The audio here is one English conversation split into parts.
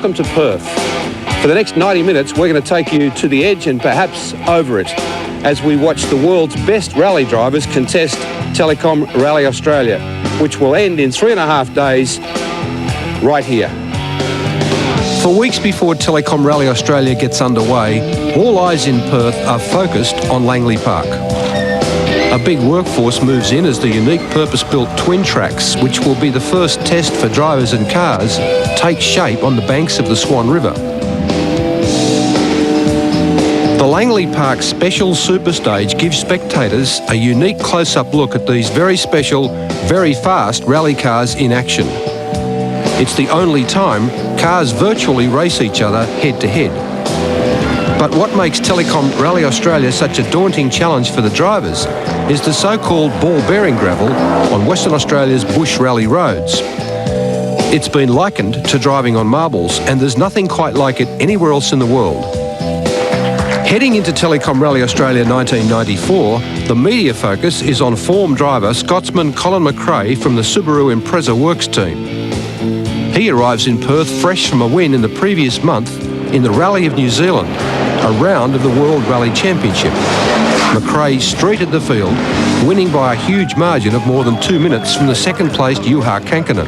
welcome to Perth. For the next 90 minutes, we're going to take you to the edge and perhaps over it as we watch the world's best rally drivers contest Telecom Rally Australia, which will end in 3.5 days right here. For weeks before Telecom Rally Australia gets underway, all eyes in Perth are focused on Langley Park. A big workforce moves in as the unique purpose-built twin tracks, which will be the first test for drivers and cars, take shape on the banks of the Swan River. The Langley Park Special Super Stage gives spectators a unique close-up look at these very special, very fast rally cars in action. It's the only time cars virtually race each other head-to-head. But what makes Telecom Rally Australia such a daunting challenge for the drivers is the so-called ball-bearing gravel on Western Australia's bush rally roads. It's been likened to driving on marbles, and there's nothing quite like it anywhere else in the world. Heading into Telecom Rally Australia 1994, the media focus is on form driver Scotsman Colin McRae from the Subaru Impreza Works team. He arrives in Perth fresh from a win in the previous month in the Rally of New Zealand, a round of the World Rally Championship. McRae streeted the field, winning by a huge margin of more than 2 minutes from the second-placed Juha Kankkunen.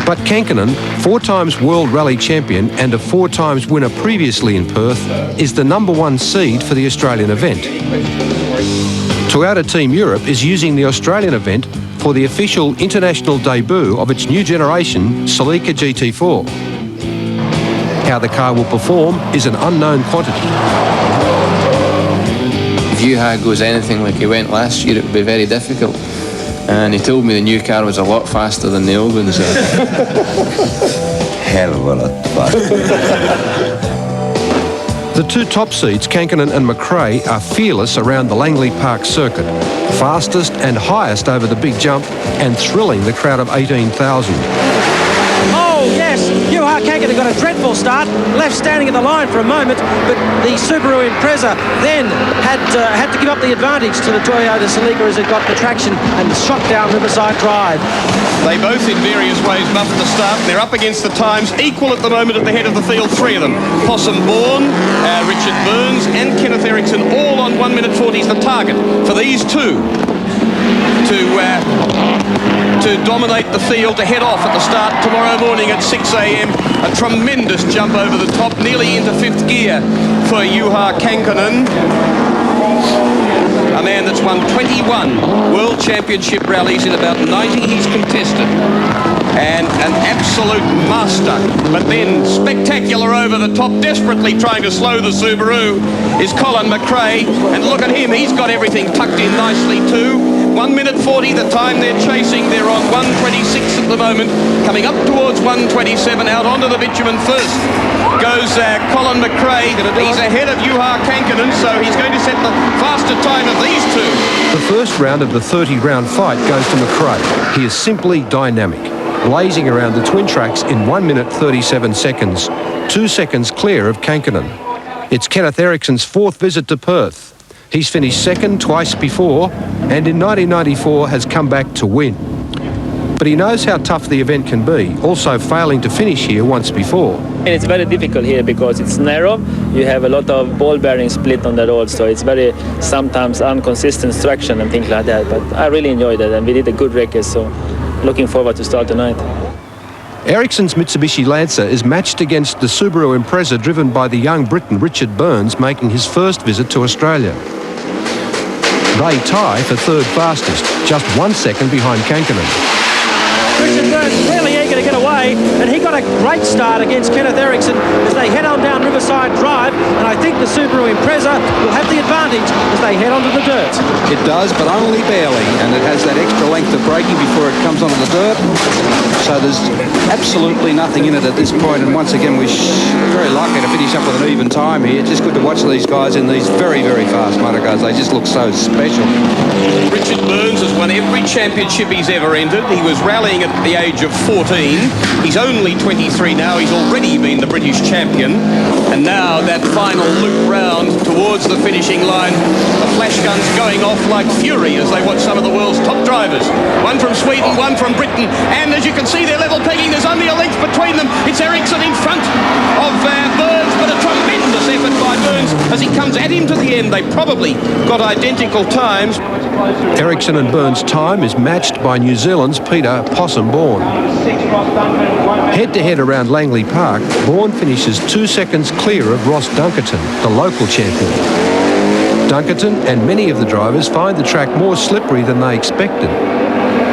But Kankkunen, 4 times World Rally Champion and a 4 times winner previously in Perth, is the #1 seed for the Australian event. Toyota Team Europe is using the Australian event for the official international debut of its new generation Celica GT4. How the car will perform is an unknown quantity. If Juha goes anything like he went last year, it would be very difficult. And he told me the new car was a lot faster than the old one, so... Hell of a lot faster. The 2 top seeds, Kankkunen and McRae, are fearless around the Langley Park circuit, fastest and highest over the big jump and thrilling the crowd of 18,000. Oh, yes, Juha Kankkunen got a dreadful start, left standing at the line for a moment, but the Subaru Impreza then had to give up the advantage to the Toyota Celica as it got the traction and shot down Riverside Drive. They both in various ways muffed the start. They're up against the times, equal at the moment at the head of the field, 3 of them. Possum Bourne, Richard Burns and Kenneth Eriksson, all on 1 minute 40 is the target for these two to dominate the field, to head off at the start tomorrow morning at 6 a.m. A tremendous jump over the top, nearly into 5th gear for Juha Kankkunen. A man that's won 21 World Championship rallies in about 90 he's contested. And an absolute master. But then spectacular over the top, desperately trying to slow the Subaru, is Colin McRae. And look at him, he's got everything tucked in nicely too. 1 minute 40, the time they're chasing. They're on 1:26 at the moment, coming up towards 1:27, out onto the bitumen first. Goes Colin McRae. He's ahead of Juha Kankkunen, so he's going to set the faster time of these two. The first round of the 30-round fight goes to McRae. He is simply dynamic, blazing around the twin tracks in 1 minute 37 seconds, 2 seconds clear of Kankkunen. It's Kenneth Eriksson's 4th visit to Perth. He's finished second twice before, and in 1994 has come back to win. But he knows how tough the event can be, also failing to finish here once before. And it's very difficult here because it's narrow. You have a lot of ball bearing split on the road, so it's very sometimes inconsistent traction and things like that. But I really enjoyed it, and we did a good race, so looking forward to start tonight. Eriksson's Mitsubishi Lancer is matched against the Subaru Impreza driven by the young Briton Richard Burns, making his first visit to Australia. They tie for 3rd fastest, just 1 second behind Kankkunen. Richard Burns really eager to get away, and he got a great start against Kenneth Eriksson as they head on down Riverside Drive, and I think the Subaru Impreza will have the advantage as they head onto the dirt. It does, but only barely, and it has that extra length of braking before it comes onto the dirt, so there's absolutely nothing in it at this point, and once again we're very likely to finish up with an even time here. It's just good to watch these guys in these very, very fast motorcars. They just look so special. Richard Burns has won every championship he's ever entered. He was rallying at the age of 14. He's only 23 now. He's already been the British champion. And now that final loop round towards the finishing line The flash guns going off like fury as they watch some of the world's top drivers. One from Sweden, one from Britain, and as you can see, they're level pegging. There's only a length between them. It's Ericsson in front of Burns, but a tremendous effort by Burns as he comes at him to the end. They probably got identical times. Ericsson and Burns' time is matched by New Zealand's Peter Possum Bourne. Head-to-head around Langley Park, Bourne finishes 2 seconds clear of Ross Dunkerton, the local champion. Dunkerton and many of the drivers find the track more slippery than they expected.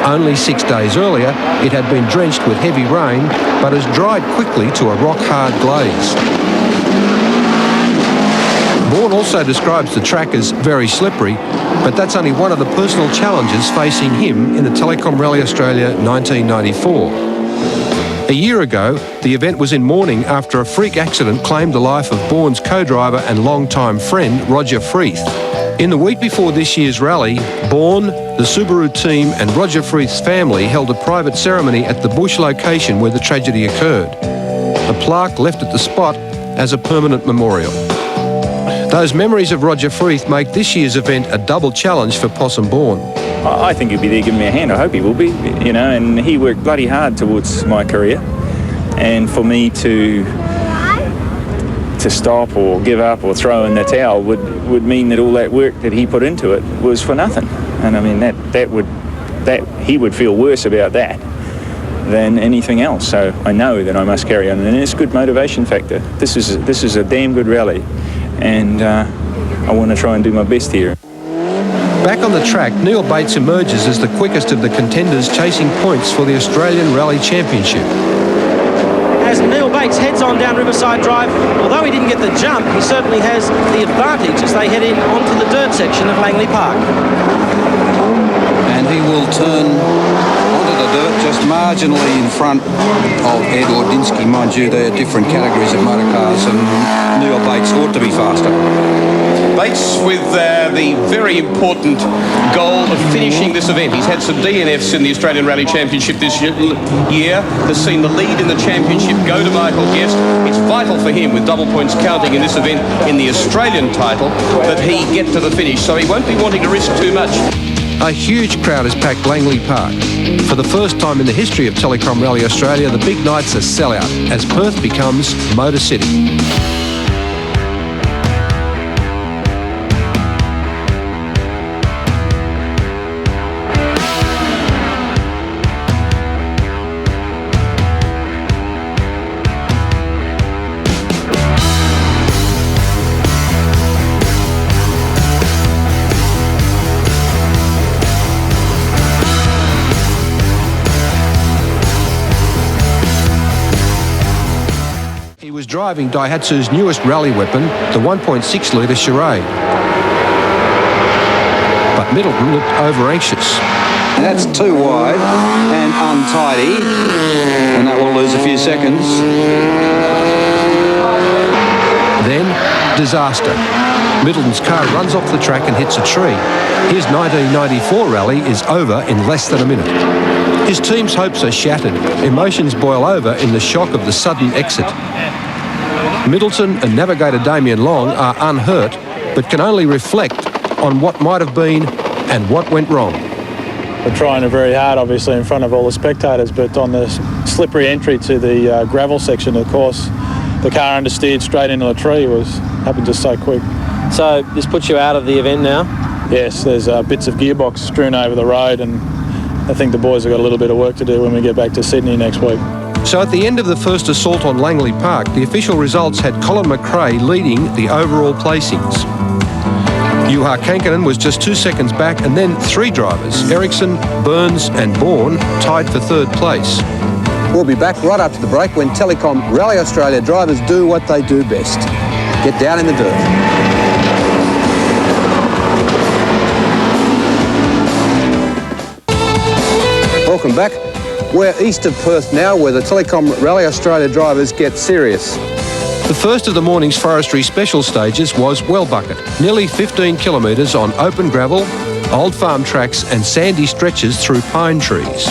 Only 6 days earlier, it had been drenched with heavy rain, but has dried quickly to a rock-hard glaze. Bourne also describes the track as very slippery, but that's only one of the personal challenges facing him in the Telecom Rally Australia 1994. A year ago, the event was in mourning after a freak accident claimed the life of Bourne's co-driver and long-time friend, Roger Freeth. In the week before this year's rally, Bourne, the Subaru team and Roger Freeth's family held a private ceremony at the bush location where the tragedy occurred. A plaque left at the spot as a permanent memorial. Those memories of Roger Freeth make this year's event a double challenge for Possum Bourne. I think he'll be there giving me a hand. I hope he will be, you know, and he worked bloody hard towards my career. And for me to stop or give up or throw in the towel would mean that all that work that he put into it was for nothing. And I mean, that he would feel worse about that than anything else. So I know that I must carry on, and it's a good motivation factor. This is a damn good rally, and I want to try and do my best here. Back on the track, Neil Bates emerges as the quickest of the contenders chasing points for the Australian Rally Championship. As Neil Bates heads on down Riverside Drive, although he didn't get the jump, he certainly has the advantage as they head in onto the dirt section of Langley Park. And he will turn onto the dirt just marginally in front of Ed Ordinsky. Mind you, they're different categories of motor cars, and Neil Bates ought to be faster. Bates with the very important goal of finishing this event. He's had some DNFs in the Australian Rally Championship this year. Has seen the lead in the championship go to Michael Guest. It's vital for him, with double points counting in this event in the Australian title, that he get to the finish. So he won't be wanting to risk too much. A huge crowd has packed Langley Park. For the first time in the history of Telecom Rally Australia, the big night's a sellout as Perth becomes Motor City. Driving Daihatsu's newest rally weapon, the 1.6 litre Charade. But Middleton looked over-anxious. That's too wide and untidy, and that will lose a few seconds. Then, disaster. Middleton's car runs off the track and hits a tree. His 1994 rally is over in less than a minute. His team's hopes are shattered. Emotions boil over in the shock of the sudden exit. Middleton and navigator Damien Long are unhurt, but can only reflect on what might have been and what went wrong. We're trying very hard, obviously, in front of all the spectators, but on the slippery entry to the gravel section, of course, the car understeered straight into a tree. Happened just so quick. So this puts you out of the event now? Yes, there's bits of gearbox strewn over the road, and I think the boys have got a little bit of work to do when we get back to Sydney next week. So at the end of the first assault on Langley Park, the official results had Colin McRae leading the overall placings. Juha Kankinen was just 2 seconds back, and then three drivers, Ericsson, Burns and Bourne, tied for third place. We'll be back right after the break when Telecom Rally Australia drivers do what they do best. Get down in the dirt. Welcome back. We're east of Perth now, where the Telecom Rally Australia drivers get serious. The first of the morning's forestry special stages was Wellbucket, nearly 15 kilometres on open gravel, old farm tracks and sandy stretches through pine trees.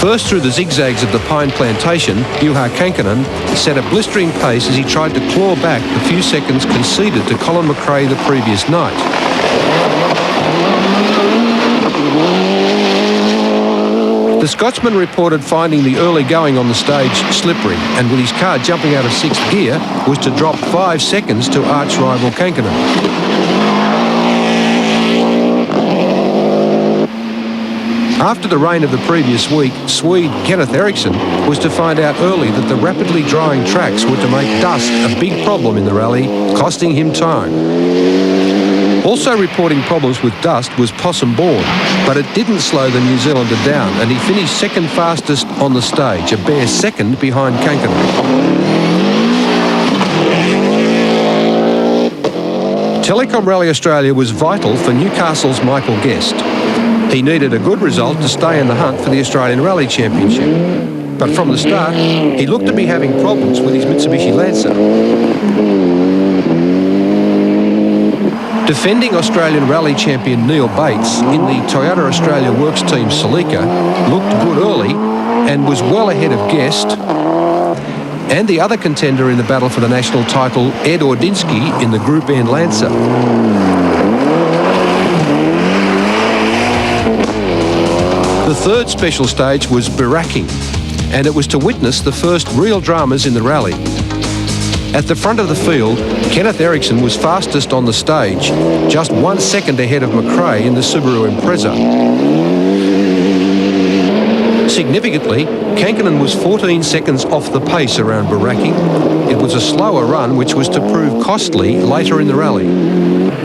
First through the zigzags of the pine plantation, Juha Kankinen set a blistering pace as he tried to claw back the few seconds conceded to Colin McRae the previous night. The Scotsman reported finding the early going on the stage slippery, and with his car jumping out of 6th gear, was to drop 5 seconds to arch-rival Kankkunen. After the rain of the previous week, Swede Kenneth Eriksson was to find out early that the rapidly drying tracks were to make dust a big problem in the rally, costing him time. Also reporting problems with dust was Possum Bourne, but it didn't slow the New Zealander down, and he finished second fastest on the stage, a bare second behind Kankkunen. Telecom Rally Australia was vital for Newcastle's Michael Guest. He needed a good result to stay in the hunt for the Australian Rally Championship. But from the start, he looked to be having problems with his Mitsubishi Lancer. Defending Australian Rally champion Neil Bates in the Toyota Australia Works Team Celica looked good early and was well ahead of Guest and the other contender in the battle for the national title, Ed Ordinsky, in the Group N Lancer. The third special stage was Biraking, and it was to witness the first real dramas in the rally. At the front of the field, Kenneth Eriksson was fastest on the stage, just 1 second ahead of McRae in the Subaru Impreza. Significantly, Kankkunen was 14 seconds off the pace around Biraking. It was a slower run which was to prove costly later in the rally.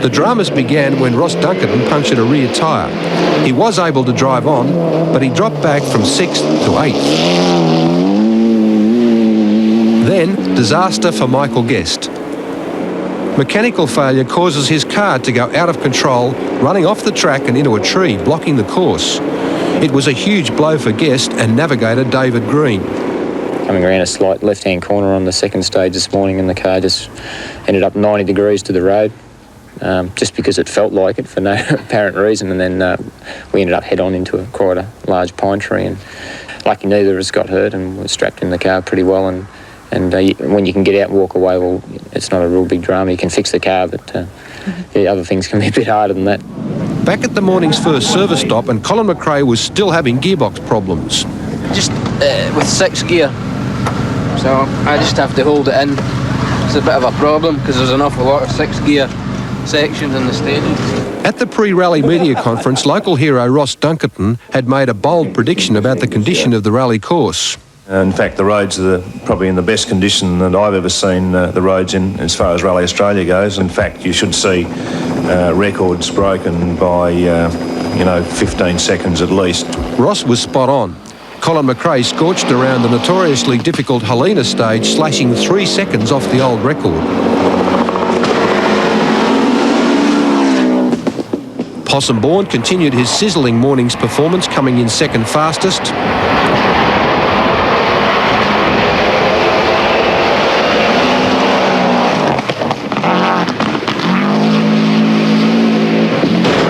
The dramas began when Ross Dunkerton punctured a rear tyre. He was able to drive on, but he dropped back from 6th to 8th. Then, disaster for Michael Guest. Mechanical failure causes his car to go out of control, running off the track and into a tree, blocking the course. It was a huge blow for Guest and navigator David Green. Coming around a slight left-hand corner on the second stage this morning, and the car just ended up 90 degrees to the road, just because it felt like it for no apparent reason, and then we ended up head-on into quite a large pine tree, and lucky neither of us got hurt, and we're strapped in the car pretty well, and when you can get out and walk away, well, it's not a real big drama. You can fix the car, but other things can be a bit harder than that. Back at the morning's first service stop, and Colin McRae was still having gearbox problems. Just with 6th gear, so I just have to hold it in. It's a bit of a problem because there's an awful lot of 6th gear sections in the stages. At the pre-rally media conference, local hero Ross Dunkerton had made a bold prediction about the condition of the rally course. In fact, the roads are probably in the best condition that I've ever seen the roads in as far as Rally Australia goes. In fact, you should see records broken by, 15 seconds at least. Ross was spot on. Colin McRae scorched around the notoriously difficult Helena stage, slashing 3 seconds off the old record. Possum Bourne continued his sizzling morning's performance, coming in second fastest.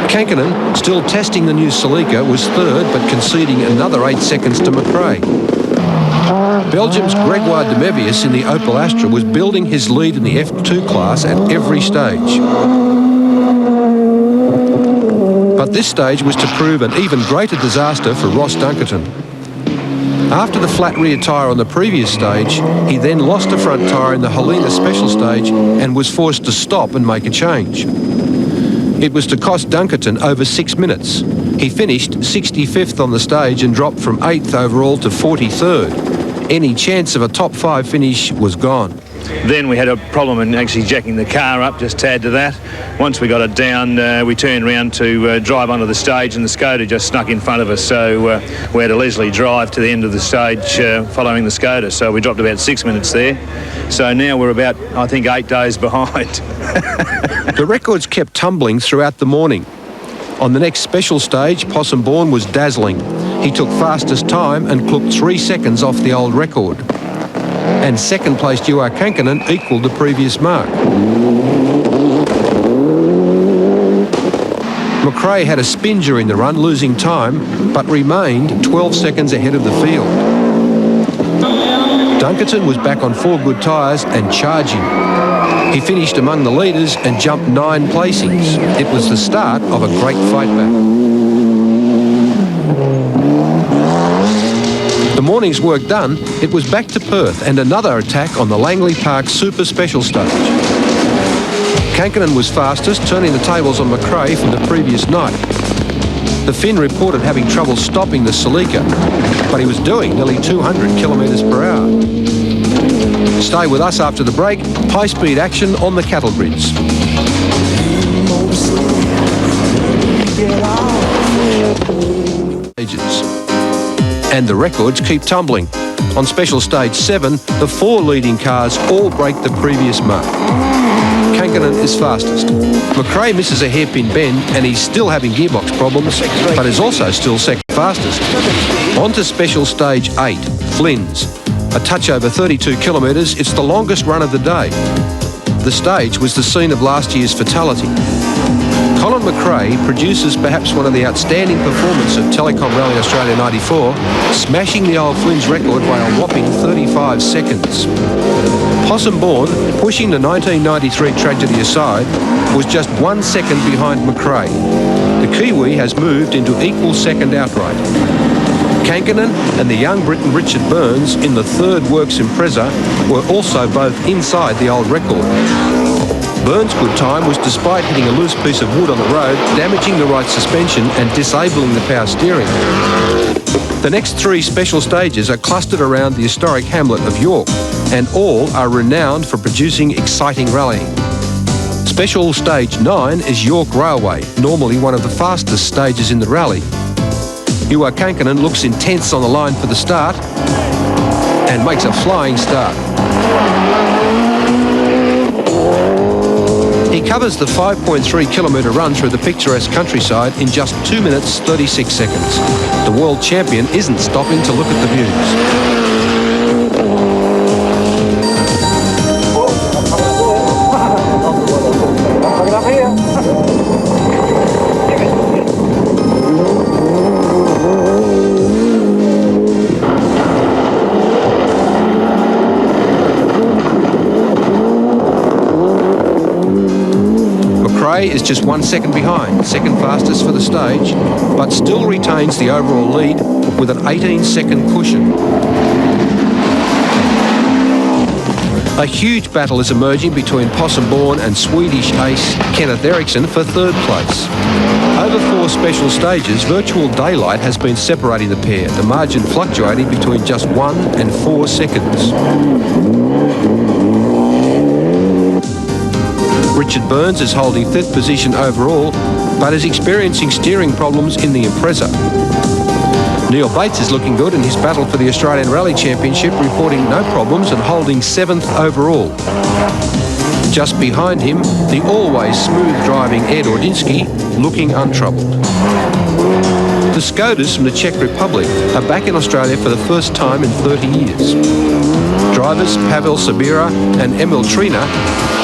Kankkunen, still testing the new Celica, was third but conceding another 8 seconds to McRae. Belgium's Gregoire de Mevius in the Opel Astra was building his lead in the F2 class at every stage. But this stage was to prove an even greater disaster for Ross Dunkerton. After the flat rear tyre on the previous stage, he then lost a front tyre in the Helena special stage and was forced to stop and make a change. It was to cost Dunkerton over 6 minutes. He finished 65th on the stage and dropped from 8th overall to 43rd. Any chance of a top 5 finish was gone. Then we had a problem in actually jacking the car up, just to add to that. Once we got it down, we turned around to drive onto the stage, and the Skoda just snuck in front of us, so we had a leisurely drive to the end of the stage following the Skoda, so we dropped about 6 minutes there. So now we're about, I think, 8 days behind. The records kept tumbling throughout the morning. On the next special stage, Possum Bourne was dazzling. He took fastest time and clipped 3 seconds off the old record. And second-placed Juha Kankkunen equalled the previous mark. McRae had a spin during the run, losing time, but remained 12 seconds ahead of the field. Dunkerton was back on 4 good tyres and charging. He finished among the leaders and jumped 9 placings. It was the start of a great fight back. The morning's work done, it was back to Perth and another attack on the Langley Park Super Special Stage. Kankinen was fastest, turning the tables on McRae from the previous night. The Finn reported having trouble stopping the Celica, but he was doing nearly 200 kilometres per hour. Stay with us after the break. High-speed action on the cattle grids. And the records keep tumbling. On special stage 7, the 4 leading cars all break the previous mark. Kankinen is fastest. McRae misses a hairpin bend and he's still having gearbox problems, but is also still second fastest. On to special stage 8, Flynn's. A touch over 32 kilometres, it's the longest run of the day. The stage was the scene of last year's fatality. Colin McRae produces perhaps one of the outstanding performances of Telecom Rally Australia 94, smashing the old Flynn's record by a whopping 35 seconds. Possum Bourne, pushing the 1993 tragedy aside, was just 1 second behind McRae. The Kiwi has moved into equal second outright. Kankinen and the young Briton Richard Burns in the third Works Impreza were also both inside the old record. Burns' good time was despite hitting a loose piece of wood on the road, damaging the right suspension and disabling the power steering. The next 3 special stages are clustered around the historic hamlet of York, and all are renowned for producing exciting rallying. Special stage 9 is York Railway, normally one of the fastest stages in the rally. Juha Kankinen looks intense on the line for the start and makes a flying start. He covers the 5.3 kilometre run through the picturesque countryside in just 2 minutes 36 seconds. The world champion isn't stopping to look at the views. Is just 1 second behind, second fastest for the stage, but still retains the overall lead with an 18-second cushion. A huge battle is emerging between Possum Bourne and Swedish ace Kenneth Eriksson for third place. Over 4 special stages, virtual daylight has been separating the pair, the margin fluctuating between just 1 and 4 seconds. Richard Burns is holding 5th position overall, but is experiencing steering problems in the Impreza. Neil Bates is looking good in his battle for the Australian Rally Championship, reporting no problems and holding 7th overall. Just behind him, the always smooth-driving Ed Ordinsky, looking untroubled. The Skodas from the Czech Republic are back in Australia for the first time in 30 years. Drivers Pavel Sabira and Emil Trina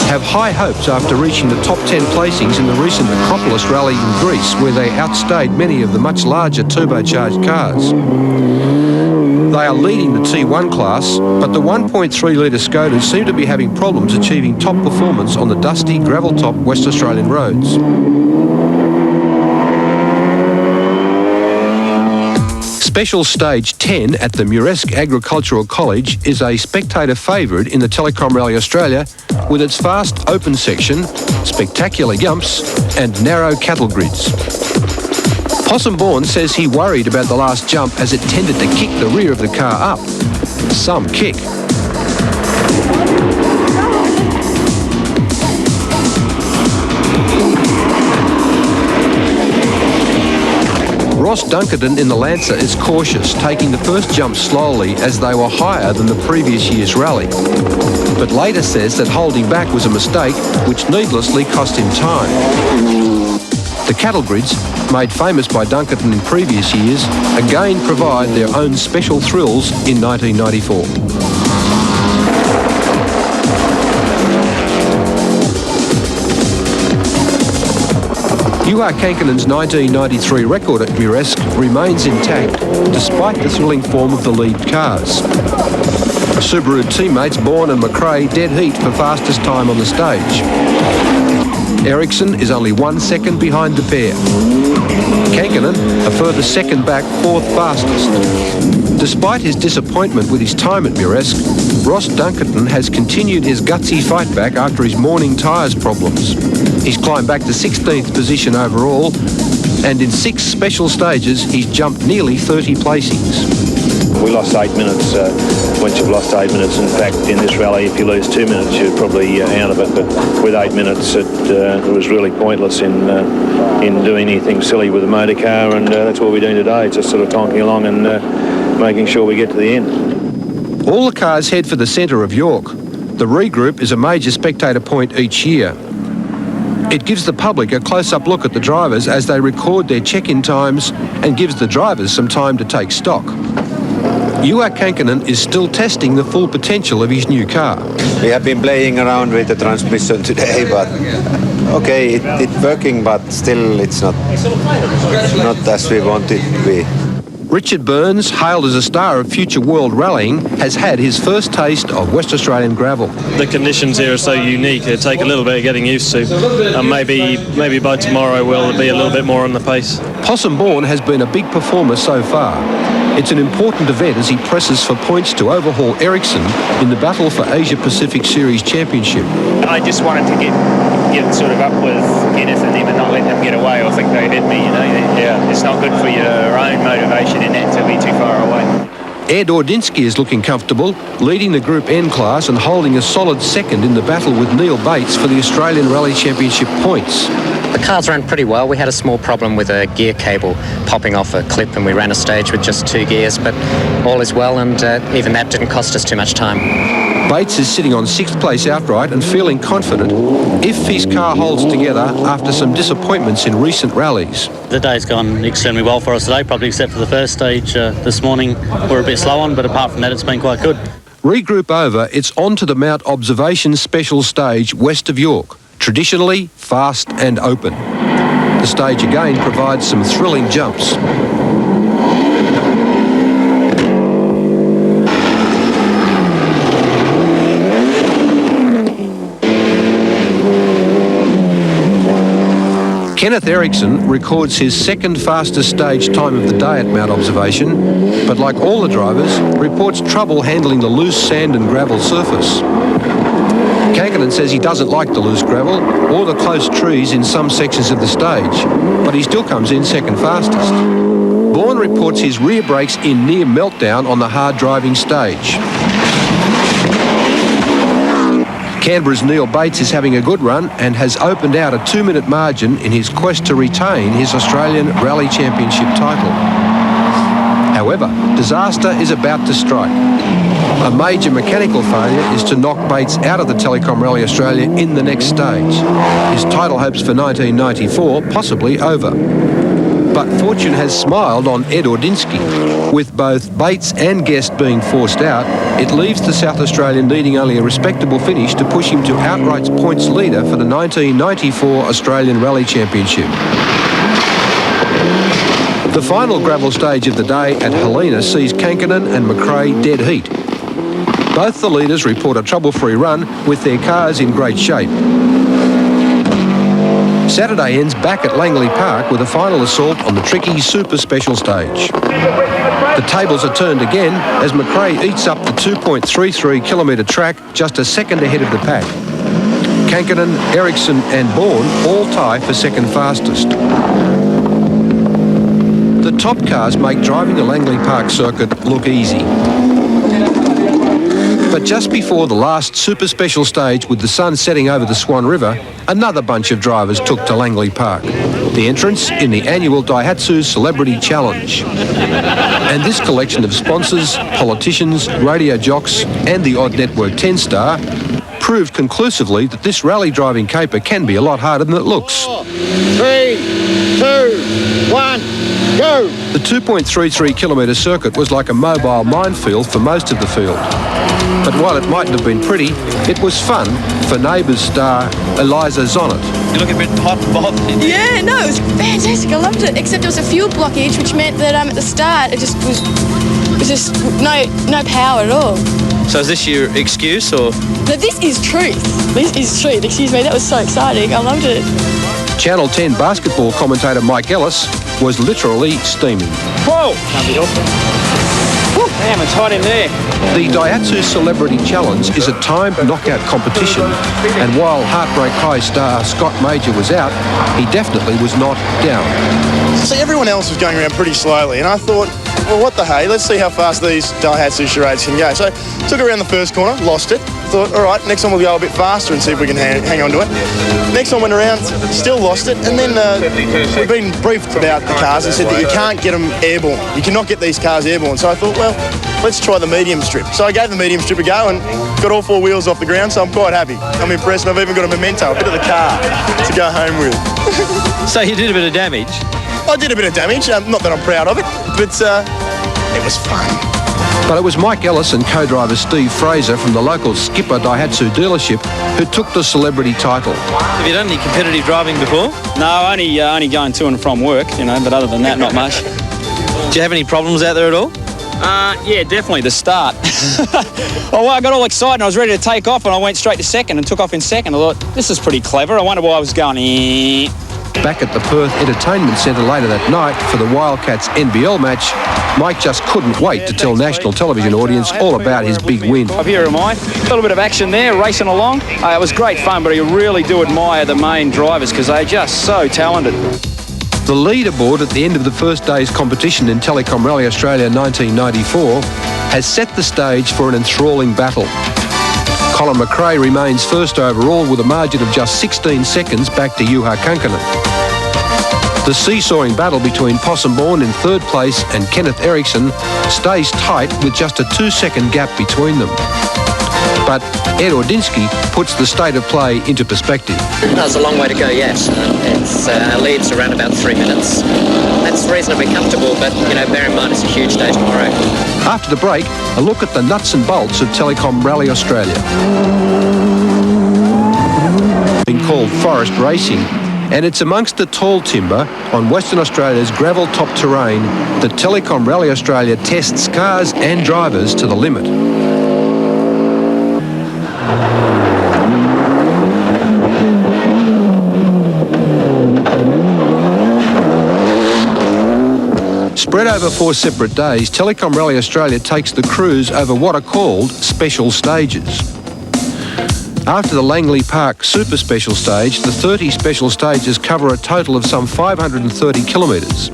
have high hopes after reaching the top 10 placings in the recent Acropolis rally in Greece, where they outstayed many of the much larger turbocharged cars. They are leading the T1 class, but the 1.3 litre Skodas seem to be having problems achieving top performance on the dusty, gravel-top West Australian roads. Special Stage 10 at the Muresk Agricultural College is a spectator favourite in the Telecom Rally Australia with its fast open section, spectacular jumps and narrow cattle grids. Possum Bourne says he worried about the last jump as it tended to kick the rear of the car up. Some kick. Ross Dunkerton in the Lancer is cautious, taking the first jump slowly as they were higher than the previous year's rally. But later says that holding back was a mistake, which needlessly cost him time. The cattle grids, made famous by Dunkerton in previous years, again provide their own special thrills in 1994. Juha Kankinen's 1993 record at Muresk remains intact despite the thrilling form of the lead cars. Subaru teammates Bourne and McRae dead heat for fastest time on the stage. Eriksson is only 1 second behind the pair. Kankinen, a further second back, 4th fastest. Despite his disappointment with his time at Muresk, Ross Dunkerton has continued his gutsy fight back after his morning tyres problems. He's climbed back to 16th position overall, and in 6 special stages he's jumped nearly 30 placings. We lost 8 minutes. Once you've lost 8 minutes, in fact, in this rally, if you lose 2 minutes, you're probably out of it. But with 8 minutes, it was really pointless in doing anything silly with the motor car, and that's what we're doing today, just sort of tonking along and making sure we get to the end. All the cars head for the centre of York. The regroup is a major spectator point each year. It gives the public a close-up look at the drivers as they record their check-in times and gives the drivers some time to take stock. Juha Kankinen is still testing the full potential of his new car. We have been playing around with the transmission today, but okay, it's working, but still it's not as we want it to be. Richard Burns, hailed as a star of future world rallying, has had his first taste of West Australian gravel. The conditions here are so unique, it'll take a little bit of getting used to. And maybe by tomorrow we'll be a little bit more on the pace. Possum Bourne has been a big performer so far. It's an important event as he presses for points to overhaul Ericsson in the battle for Asia Pacific Series Championship. I just wanted to get sort of up with Kenneth and them and not let them get away or think they hit me, you know. Yeah, it's not good for your own motivation in that to be too far away. Ed Ordinsky is looking comfortable, leading the Group N class and holding a solid second in the battle with Neil Bates for the Australian Rally Championship points. The cars ran pretty well. We had a small problem with a gear cable popping off a clip, and we ran a stage with just 2 gears, but all is well, and even that didn't cost us too much time. Bates is sitting on 6th place outright and feeling confident if his car holds together after some disappointments in recent rallies. The day's gone extremely well for us today, probably except for the first stage this morning we're a bit slow on, but apart from that it's been quite good. Regroup over, it's on to the Mount Observation Special Stage west of York, traditionally fast and open. The stage again provides some thrilling jumps. Kenneth Ericsson records his second fastest stage time of the day at Mount Observation, but like all the drivers, reports trouble handling the loose sand and gravel surface. Kankinen says he doesn't like the loose gravel or the close trees in some sections of the stage, but he still comes in second fastest. Bourne reports his rear brakes in near meltdown on the hard driving stage. Canberra's Neil Bates is having a good run and has opened out a 2-minute margin in his quest to retain his Australian Rally Championship title. However, disaster is about to strike. A major mechanical failure is to knock Bates out of the Telecom Rally Australia in the next stage. His title hopes for 1994 possibly over. But fortune has smiled on Ed Ordinsky. With both Bates and Guest being forced out, it leaves the South Australian needing only a respectable finish to push him to outright points leader for the 1994 Australian Rally Championship. The final gravel stage of the day at Helena sees Kankinen and McRae dead heat. Both the leaders report a trouble-free run with their cars in great shape. Saturday ends back at Langley Park with a final assault on the tricky super special stage. The tables are turned again as McRae eats up the 2.33 kilometre track just a second ahead of the pack. Kankinen, Ericsson and Bourne all tie for second fastest. The top cars make driving the Langley Park circuit look easy. But just before the last super special stage with the sun setting over the Swan River, another bunch of drivers took to Langley Park. The entrance in the annual Daihatsu Celebrity Challenge. And this collection of sponsors, politicians, radio jocks and the odd Network 10 star proved conclusively that this rally driving caper can be a lot harder than it looks. 4, 3, 2, 1, go! The 2.33 kilometre circuit was like a mobile minefield for most of the field. But while it mightn't have been pretty, it was fun for Neighbours star Eliza Zonnet. You look a bit hot and bothered. Yeah, no, it was fantastic. I loved it. Except it was a fuel blockage, which meant that at the start it just was just no power at all. So is this your excuse or? No, this is truth. This is truth. Excuse me, that was so exciting. I loved it. Channel 10 basketball commentator Mike Ellis was literally steaming. Whoa! Can't be helped. Damn, it's hot in there. The Daihatsu Celebrity Challenge is a timed knockout competition, and while Heartbreak High star Scott Major was out, he definitely was not down. See, everyone else was going around pretty slowly, and I thought, well, what the hey, let's see how fast these Daihatsu charades can go. So, took around the first corner, lost it, thought, all right, next one we'll go a bit faster and see if we can hang on to it. Next one went around, still lost it, and then we've been briefed about the cars and said that you can't get them airborne. You cannot get these cars airborne. So I thought, well, let's try the medium strip. So I gave the medium strip a go and got all four wheels off the ground, so I'm quite happy. I'm impressed, and I've even got a memento, a bit of the car to go home with. So you did a bit of damage? I did a bit of damage, not that I'm proud of it, but it was fun. But it was Mike Ellis and co-driver Steve Fraser from the local Skipper Daihatsu dealership who took the celebrity title. Have you done any competitive driving before? No, only going to and from work, but other than that, not much. Do you have any problems out there at all? Yeah, definitely the start. I got all excited and I was ready to take off and I went straight to second and took off in second. I thought, this is pretty clever. I wonder why I was going, Back at the Perth Entertainment Centre later that night for the Wildcats NBL match, Mike just couldn't wait to tell national television audience all about his big win. Here am I. A little bit of action there, racing along. It was great fun, but I really do admire the main drivers because they're just so talented. The leaderboard at the end of the first day's competition in Telecom Rally Australia 1994 has set the stage for an enthralling battle. Colin McRae remains first overall with a margin of just 16 seconds back to Juha Kankkunen. The seesawing battle between Possumborn in third place and Kenneth Eriksson stays tight with just a 2-second gap between them. But Ed Ordinsky puts the state of play into perspective. There's a long way to go yet. Our lead's around about 3 minutes. That's reasonably comfortable, but, bear in mind it's a huge day tomorrow. After the break, a look at the nuts and bolts of Telecom Rally Australia. Been called forest racing, and it's amongst the tall timber on Western Australia's gravel-top terrain that Telecom Rally Australia tests cars and drivers to the limit. Spread over 4 separate days, Telecom Rally Australia takes the crews over what are called special stages. After the Langley Park Super Special Stage, the 30 special stages cover a total of some 530 kilometres.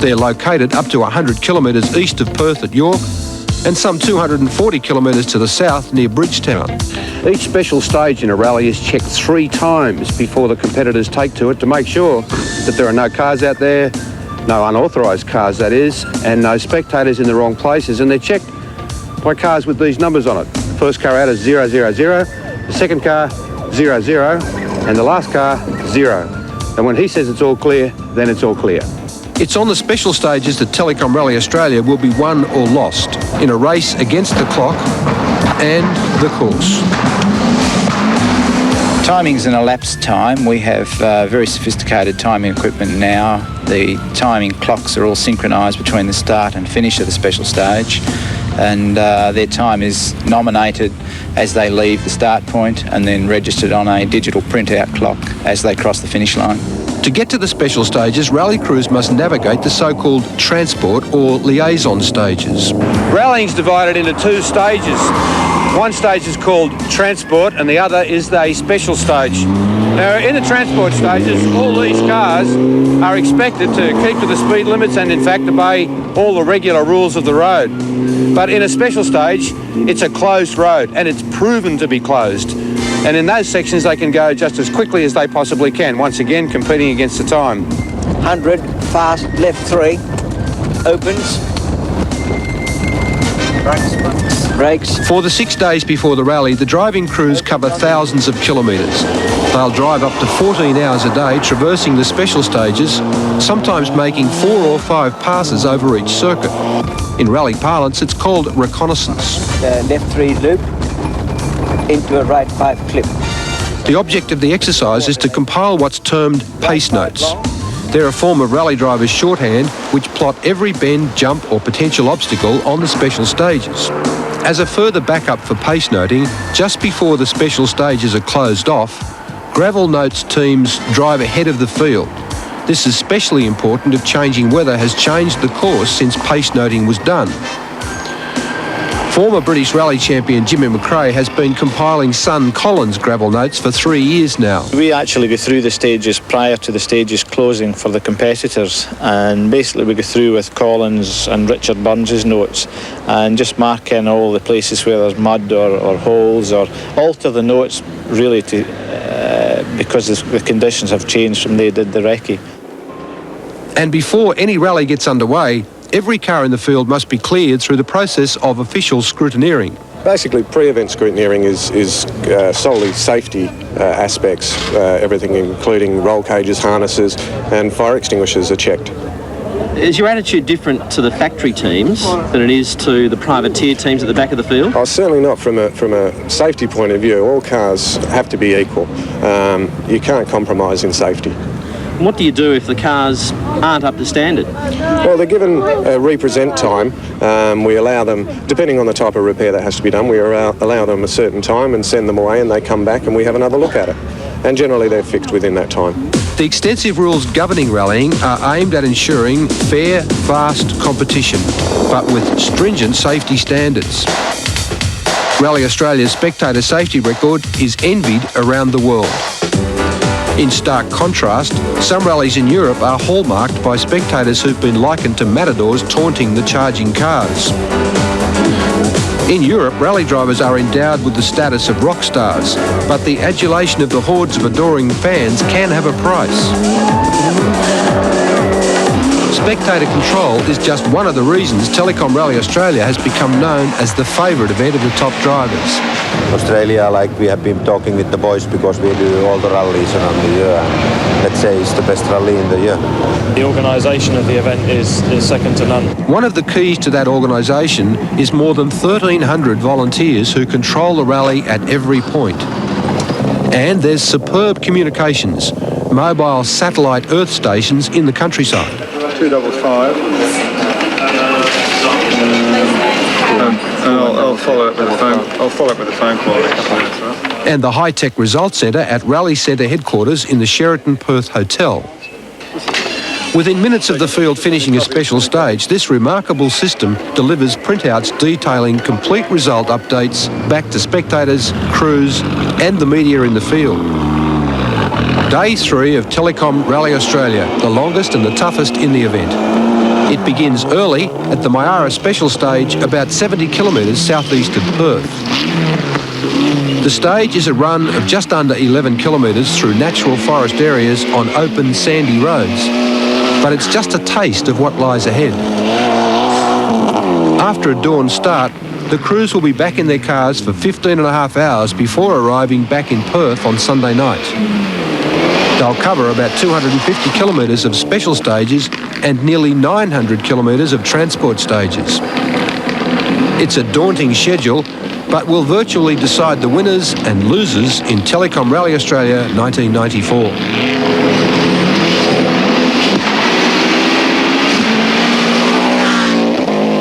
They're located up to 100 kilometres east of Perth at York and some 240 kilometres to the south near Bridgetown. Each special stage in a rally is checked 3 times before the competitors take to it to make sure that there are no cars out there, no unauthorised cars that is, and no spectators in the wrong places, and they're checked by cars with these numbers on it. The first car out is 000, the second car 00, and the last car 0. And when he says it's all clear, then it's all clear. It's on the special stages that Telecom Rally Australia will be won or lost in a race against the clock and the course. Timing's an elapsed time. We have very sophisticated timing equipment now. The timing clocks are all synchronised between the start and finish of the special stage, and their time is nominated as they leave the start point and then registered on a digital printout clock as they cross the finish line. To get to the special stages, rally crews must navigate the so-called transport or liaison stages. Rallying's divided into 2 stages. One stage is called transport and the other is a special stage. Now, in the transport stages, all these cars are expected to keep to the speed limits and, in fact, obey all the regular rules of the road. But in a special stage, it's a closed road, and it's proven to be closed. And in those sections, they can go just as quickly as they possibly can, once again, competing against the time. 100, fast, left 3, opens. Brakes. For the 6 days before the rally, the driving crews cover thousands of kilometres. They'll drive up to 14 hours a day, traversing the special stages, sometimes making 4 or 5 passes over each circuit. In rally parlance, it's called reconnaissance. The left 3 loop into a right 5 clip. The object of the exercise is to compile what's termed pace notes. They're a form of rally drivers' shorthand which plot every bend, jump or potential obstacle on the special stages. As a further backup for pace noting, just before the special stages are closed off, Gravel Notes teams drive ahead of the field. This is especially important if changing weather has changed the course since pace noting was done. Former British rally champion Jimmy McRae has been compiling son Colin's gravel notes for 3 years now. We actually go through the stages prior to the stages closing for the competitors, and basically we go through with Colin's and Richard Burns's notes and just mark in all the places where there's mud or holes, or alter the notes really to because the conditions have changed from they did the recce. And before any rally gets underway, every car in the field must be cleared through the process of official scrutineering. Basically, pre-event scrutineering is solely safety aspects. Everything including roll cages, harnesses and fire extinguishers are checked. Is your attitude different to the factory teams than it is to the privateer teams at the back of the field? Oh, certainly not from a safety point of view. All cars have to be equal. You can't compromise in safety. What do you do if the cars aren't up to standard? Well, they're given a represent time. We allow them, depending on the type of repair that has to be done, we allow them a certain time and send them away, and they come back and we have another look at it. And generally they're fixed within that time. The extensive rules governing rallying are aimed at ensuring fair, fast competition, but with stringent safety standards. Rally Australia's spectator safety record is envied around the world. In stark contrast, some rallies in Europe are hallmarked by spectators who've been likened to matadors taunting the charging cars. In Europe, rally drivers are endowed with the status of rock stars, but the adulation of the hordes of adoring fans can have a price. Spectator control is just one of the reasons Telecom Rally Australia has become known as the favourite event of the top drivers. Australia, like we have been talking with the boys, because we do all the rallies around the year, and let's say it's the best rally in the year. The organisation of the event is second to none. One of the keys to that organisation is more than 1,300 volunteers who control the rally at every point. And there's superb communications, mobile satellite earth stations in the countryside. 255. I'll follow up with a phone. I'll follow up with a phone call in a couple of minutes, right? And the high-tech results centre at Rally Centre headquarters in the Sheraton Perth Hotel. Within minutes of the field finishing a special stage, this remarkable system delivers printouts detailing complete result updates back to spectators, crews and the media in the field. Day 3 of Telecom Rally Australia, the longest and the toughest in the event. It begins early at the Myara Special Stage, about 70 kilometres southeast of Perth. The stage is a run of just under 11 kilometres through natural forest areas on open sandy roads, but it's just a taste of what lies ahead. After a dawn start, the crews will be back in their cars for 15.5 hours before arriving back in Perth on Sunday night. They'll cover about 250 kilometres of special stages and nearly 900 kilometres of transport stages. It's a daunting schedule, but will virtually decide the winners and losers in Telecom Rally Australia 1994.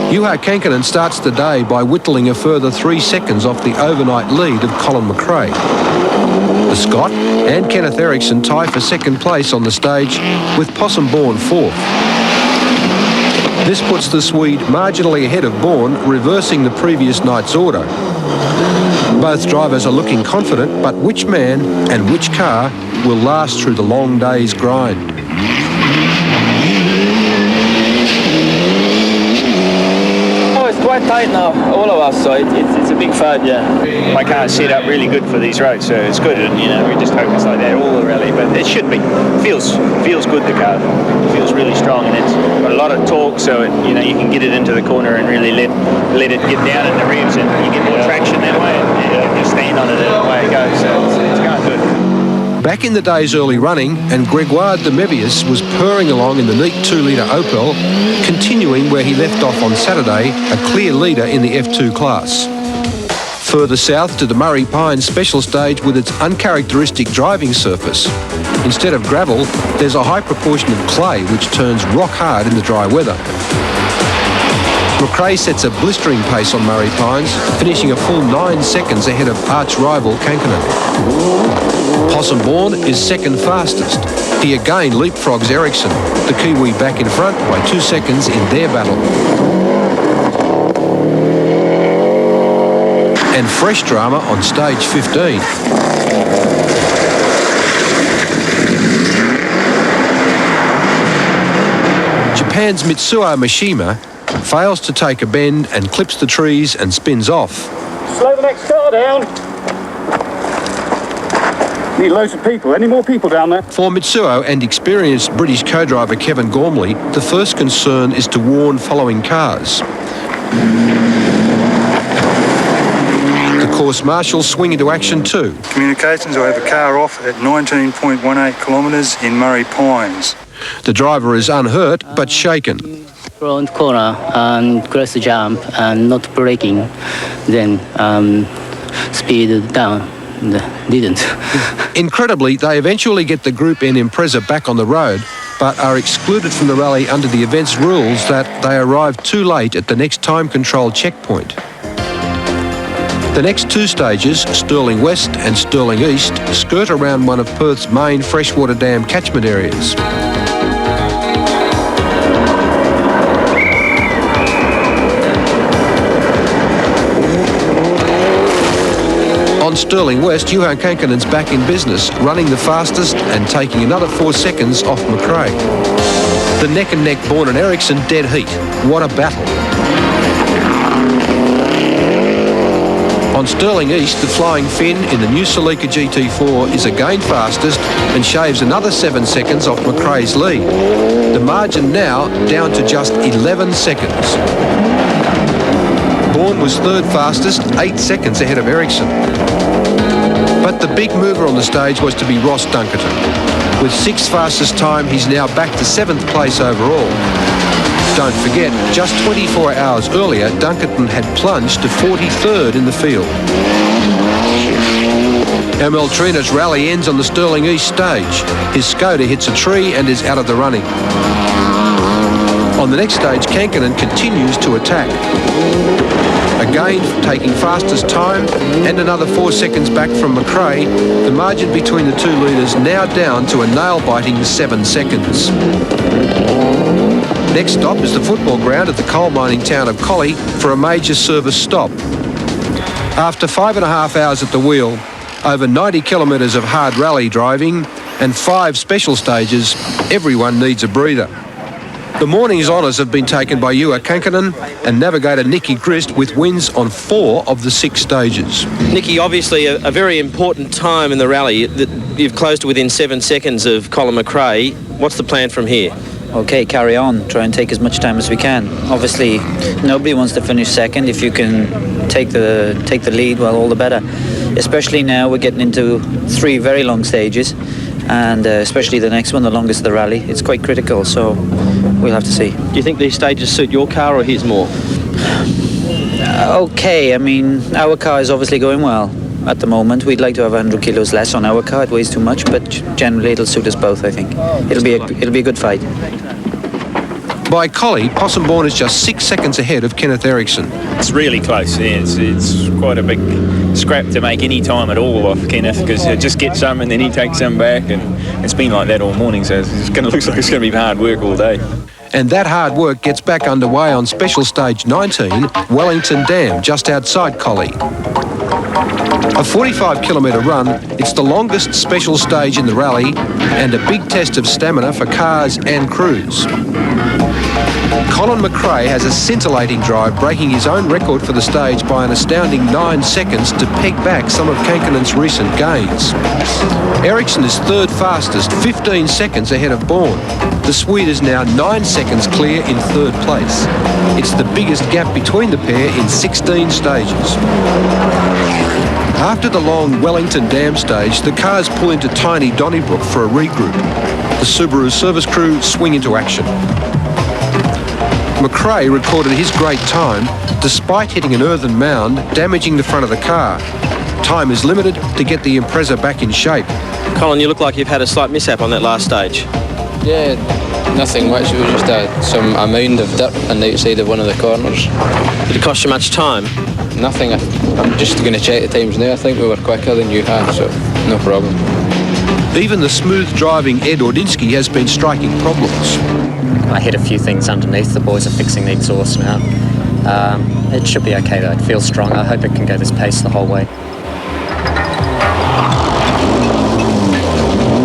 Juha Kankinen starts the day by whittling a further 3 seconds off the overnight lead of Colin McRae. The Scot and Kenneth Eriksson tie for second place on the stage, with Possum Bourne fourth. This puts the Swede marginally ahead of Bourne, reversing the previous night's order. Both drivers are looking confident, but which man and which car will last through the long day's grind? Quite tight now, all of us, so it's a big fight, yeah. My car's set up really good for these roads, so it's good, and we just hope it's like that all the rally, but it should be. Feels good, the car. It feels really strong, and it's got a lot of torque, so you can get it into the corner and really let it get down in the revs, and you get more traction that way, and you stand on it and away it goes, so it's going good. Back in the day's early running, and Gregoire de Mevius was purring along in the neat 2-litre Opel, continuing where he left off on Saturday, a clear leader in the F2 class. Further south to the Murray Pines Special Stage with its uncharacteristic driving surface. Instead of gravel, there's a high proportion of clay which turns rock hard in the dry weather. McRae sets a blistering pace on Murray Pines, finishing a full 9 seconds ahead of arch-rival Kankinen. Possum Bourne is second fastest. He again leapfrogs Eriksson, the Kiwi back in front by 2 seconds in their battle. And fresh drama on stage 15. Japan's Mitsuo Mishima fails to take a bend and clips the trees and spins off. Slow the next car down. Need loads of people. Any more people down there? For Mitsuo and experienced British co-driver Kevin Gormley, the first concern is to warn following cars. The course marshals swing into action too. Communications, I have a car off at 19.18 kilometres in Murray Pines. The driver is unhurt but shaken. Front corner and cross jump and not braking, then speed down. Didn't. Incredibly, they eventually get the Group N Impreza back on the road, but are excluded from the rally under the event's rules that they arrived too late at the next time control checkpoint. The next two stages, Stirling West and Stirling East, skirt around one of Perth's main freshwater dam catchment areas. On Stirling West, Johan Kankkunen's back in business, running the fastest and taking another 4 seconds off McRae. The neck-and-neck Bourne and Ericsson dead heat. What a battle. On Stirling East, the Flying Finn in the new Celica GT4 is again fastest and shaves another 7 seconds off McRae's lead. The margin now down to just 11 seconds. Bourne was third fastest, 8 seconds ahead of Ericsson. But the big mover on the stage was to be Ross Dunkerton. With sixth fastest time, he's now back to 7th place overall. Don't forget, just 24 hours earlier, Dunkerton had plunged to 43rd in the field. ML Trina's rally ends on the Stirling East stage. His Skoda hits a tree and is out of the running. On the next stage, Kankkunen continues to attack. Again, taking fastest time and another 4 seconds back from McRae, the margin between the two leaders now down to a nail-biting 7 seconds. Next stop is the football ground at the coal mining town of Collie for a major service stop. After 5.5 hours at the wheel, over 90 kilometres of hard rally driving and 5 special stages, everyone needs a breather. The morning's honours have been taken by Johan Kankkunen and navigator Nicky Grist with wins on 4 of the 6 stages. Nicky, obviously a very important time in the rally. You've closed to within 7 seconds of Colin McRae. What's the plan from here? Okay, carry on. Try and take as much time as we can. Obviously, nobody wants to finish second. If you can take the lead, well, all the better. Especially now we're getting into 3 very long stages, and especially the next one, the longest of the rally. It's quite critical, so we'll have to see. Do you think these stages suit your car or his more? Okay, I mean, our car is obviously going well at the moment. We'd like to have 100 kilos less on our car. It weighs too much, but generally it'll suit us both, I think. It'll be a good fight. By Collie, Possumbourne is just 6 seconds ahead of Kenneth Ericsson. It's really close. Yeah, it's quite a big scrap to make any time at all off Kenneth, because he'll just get some and then he takes some back, and it's been like that all morning, so looks like it's going to be hard work all day. And that hard work gets back underway on special stage 19, Wellington Dam, just outside Collie. A 45-kilometre run, it's the longest special stage in the rally and a big test of stamina for cars and crews. Colin McRae has a scintillating drive, breaking his own record for the stage by an astounding 9 seconds to peg back some of Kankkunen's recent gains. Ericsson is third fastest, 15 seconds ahead of Bourne. The Swede is now 9 seconds clear in third place. It's the biggest gap between the pair in 16 stages. After the long Wellington Dam stage, the cars pull into tiny Donnybrook for a regroup. The Subaru service crew swing into action. McRae recorded his great time despite hitting an earthen mound, damaging the front of the car. Time is limited to get the Impreza back in shape. Colin, you look like you've had a slight mishap on that last stage. Yeah, nothing much. It was just a mound of dirt on the outside of one of the corners. Did it cost you much time? Nothing. I'm just going to check the times now. I think we were quicker than you had, so no problem. Even the smooth driving Ed Ordinsky has been striking problems. I hit a few things underneath. The boys are fixing the exhaust now. It should be okay though. It feels strong. I hope it can go this pace the whole way.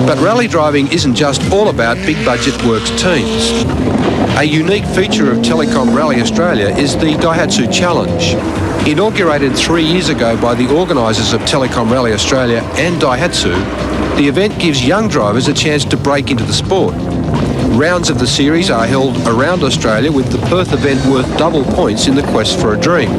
But rally driving isn't just all about big budget works teams. A unique feature of Telecom Rally Australia is the Daihatsu Challenge. Inaugurated 3 years ago by the organisers of Telecom Rally Australia and Daihatsu, the event gives young drivers a chance to break into the sport. Rounds of the series are held around Australia, with the Perth event worth double points in the quest for a dream.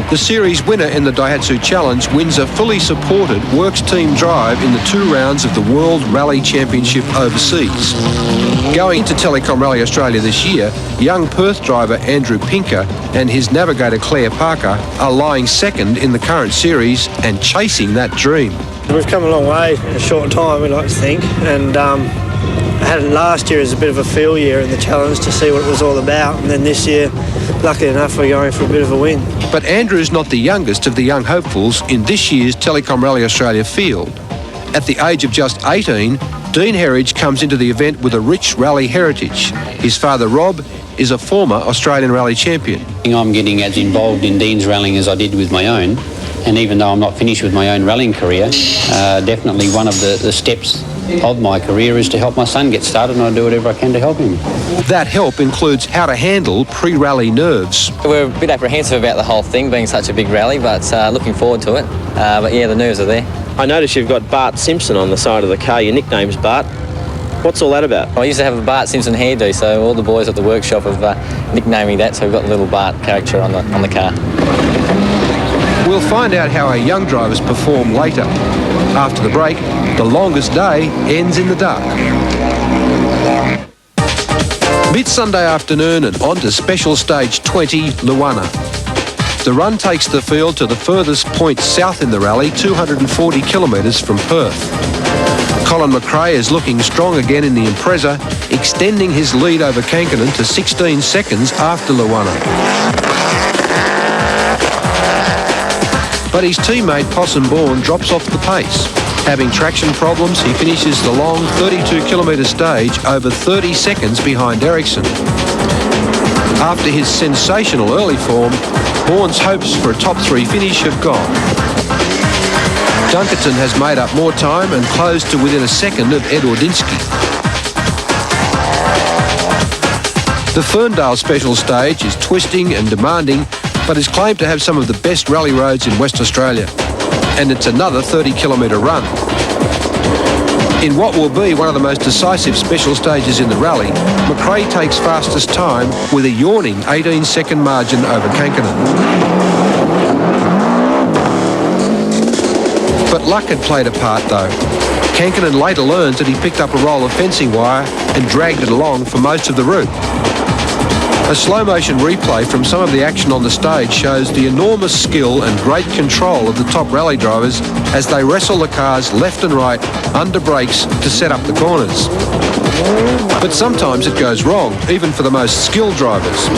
The series winner in the Daihatsu Challenge wins a fully supported works team drive in the 2 rounds of the World Rally Championship overseas. Going into Telecom Rally Australia this year, young Perth driver Andrew Pinker and his navigator Claire Parker are lying second in the current series and chasing that dream. We've come a long way in a short time, we like to think, and I had it last year as a bit of a feel year in the challenge to see what it was all about, and then this year, lucky enough, we're going for a bit of a win. But Andrew's not the youngest of the young hopefuls in this year's Telecom Rally Australia field. At the age of just 18, Dean Herridge comes into the event with a rich rally heritage. His father, Rob, is a former Australian rally champion. I'm getting as involved in Dean's rallying as I did with my own, and even though I'm not finished with my own rallying career, definitely one of the steps of my career is to help my son get started, and I'll do whatever I can to help him. That help includes how to handle pre-rally nerves. We're a bit apprehensive about the whole thing being such a big rally, but looking forward to it. But yeah, the nerves are there. I notice you've got Bart Simpson on the side of the car. Your nickname's Bart. What's all that about? I used to have a Bart Simpson hairdo, so all the boys at the workshop have nicknamed me that, so we've got the little Bart character on the car. We'll find out how our young drivers perform later. After the break, the longest day ends in the dark. Mid-Sunday afternoon and on to Special Stage 20, Luana. The run takes the field to the furthest point south in the rally, 240 kilometres from Perth. Colin McRae is looking strong again in the Impreza, extending his lead over Kankkunen to 16 seconds after Luana. But his teammate Possum Bourne drops off the pace. Having traction problems, he finishes the long 32-kilometre stage over 30 seconds behind Ericsson. After his sensational early form, Bourne's hopes for a top 3 finish have gone. Dunkerton has made up more time and closed to within a second of Ed Ordinsky. The Ferndale Special Stage is twisting and demanding, but is claimed to have some of the best rally roads in West Australia. And it's another 30-kilometre run. In what will be one of the most decisive special stages in the rally, McRae takes fastest time with a yawning 18-second margin over Kankkunen. But luck had played a part though. Kankkunen later learns that he picked up a roll of fencing wire and dragged it along for most of the route. A slow-motion replay from some of the action on the stage shows the enormous skill and great control of the top rally drivers as they wrestle the cars left and right under brakes to set up the corners. But sometimes it goes wrong, even for the most skilled drivers.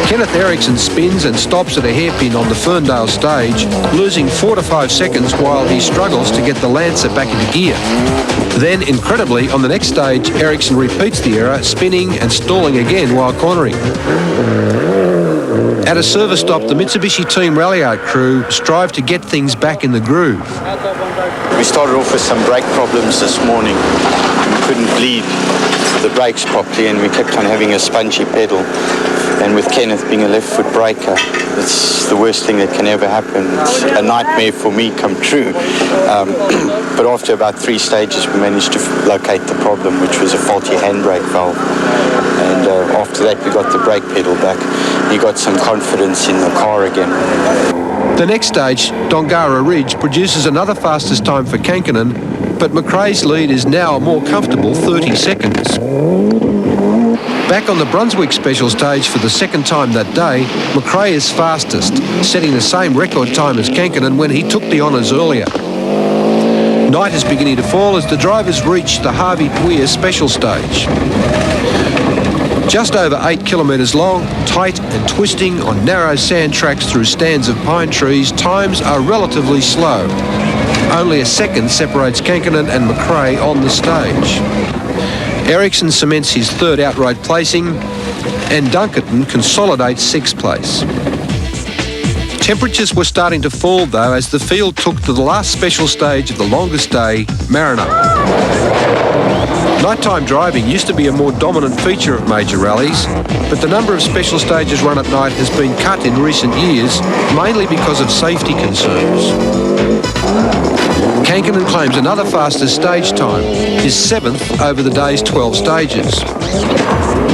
Kenneth Ericsson spins and stops at a hairpin on the Ferndale stage, losing 4 to 5 seconds while he struggles to get the Lancer back into gear. Then, incredibly, on the next stage, Ericsson repeats the error, spinning and stalling again while cornering. At a service stop, the Mitsubishi Team Rally Art crew strive to get things back in the groove. We started off with some brake problems this morning. We couldn't bleed the brakes properly, and we kept on having a spongy pedal. And with Kenneth being a left-foot braker, it's the worst thing that can ever happen. It's a nightmare for me come true. But after about 3 stages, we managed to locate the problem, which was a faulty handbrake valve. And after that, we got the brake pedal back. We got some confidence in the car again. The next stage, Dongara Ridge, produces another fastest time for Kankkunen, but McRae's lead is now a more comfortable 30 seconds. Back on the Brunswick Special Stage for the second time that day, McRae is fastest, setting the same record time as Kankkunen when he took the honours earlier. Night is beginning to fall as the drivers reach the Harvey Puir Special Stage. Just over 8 kilometres long, tight and twisting on narrow sand tracks through stands of pine trees, times are relatively slow. Only a second separates Kankkunen and McRae on the stage. Ericsson cements his 3rd outright placing, and Dunkerton consolidates 6th place. Temperatures were starting to fall, though, as the field took to the last special stage of the longest day, Mariner. Nighttime driving used to be a more dominant feature of major rallies, but the number of special stages run at night has been cut in recent years, mainly because of safety concerns. Kankkunen claims another faster stage time, his 7th over the day's 12 stages.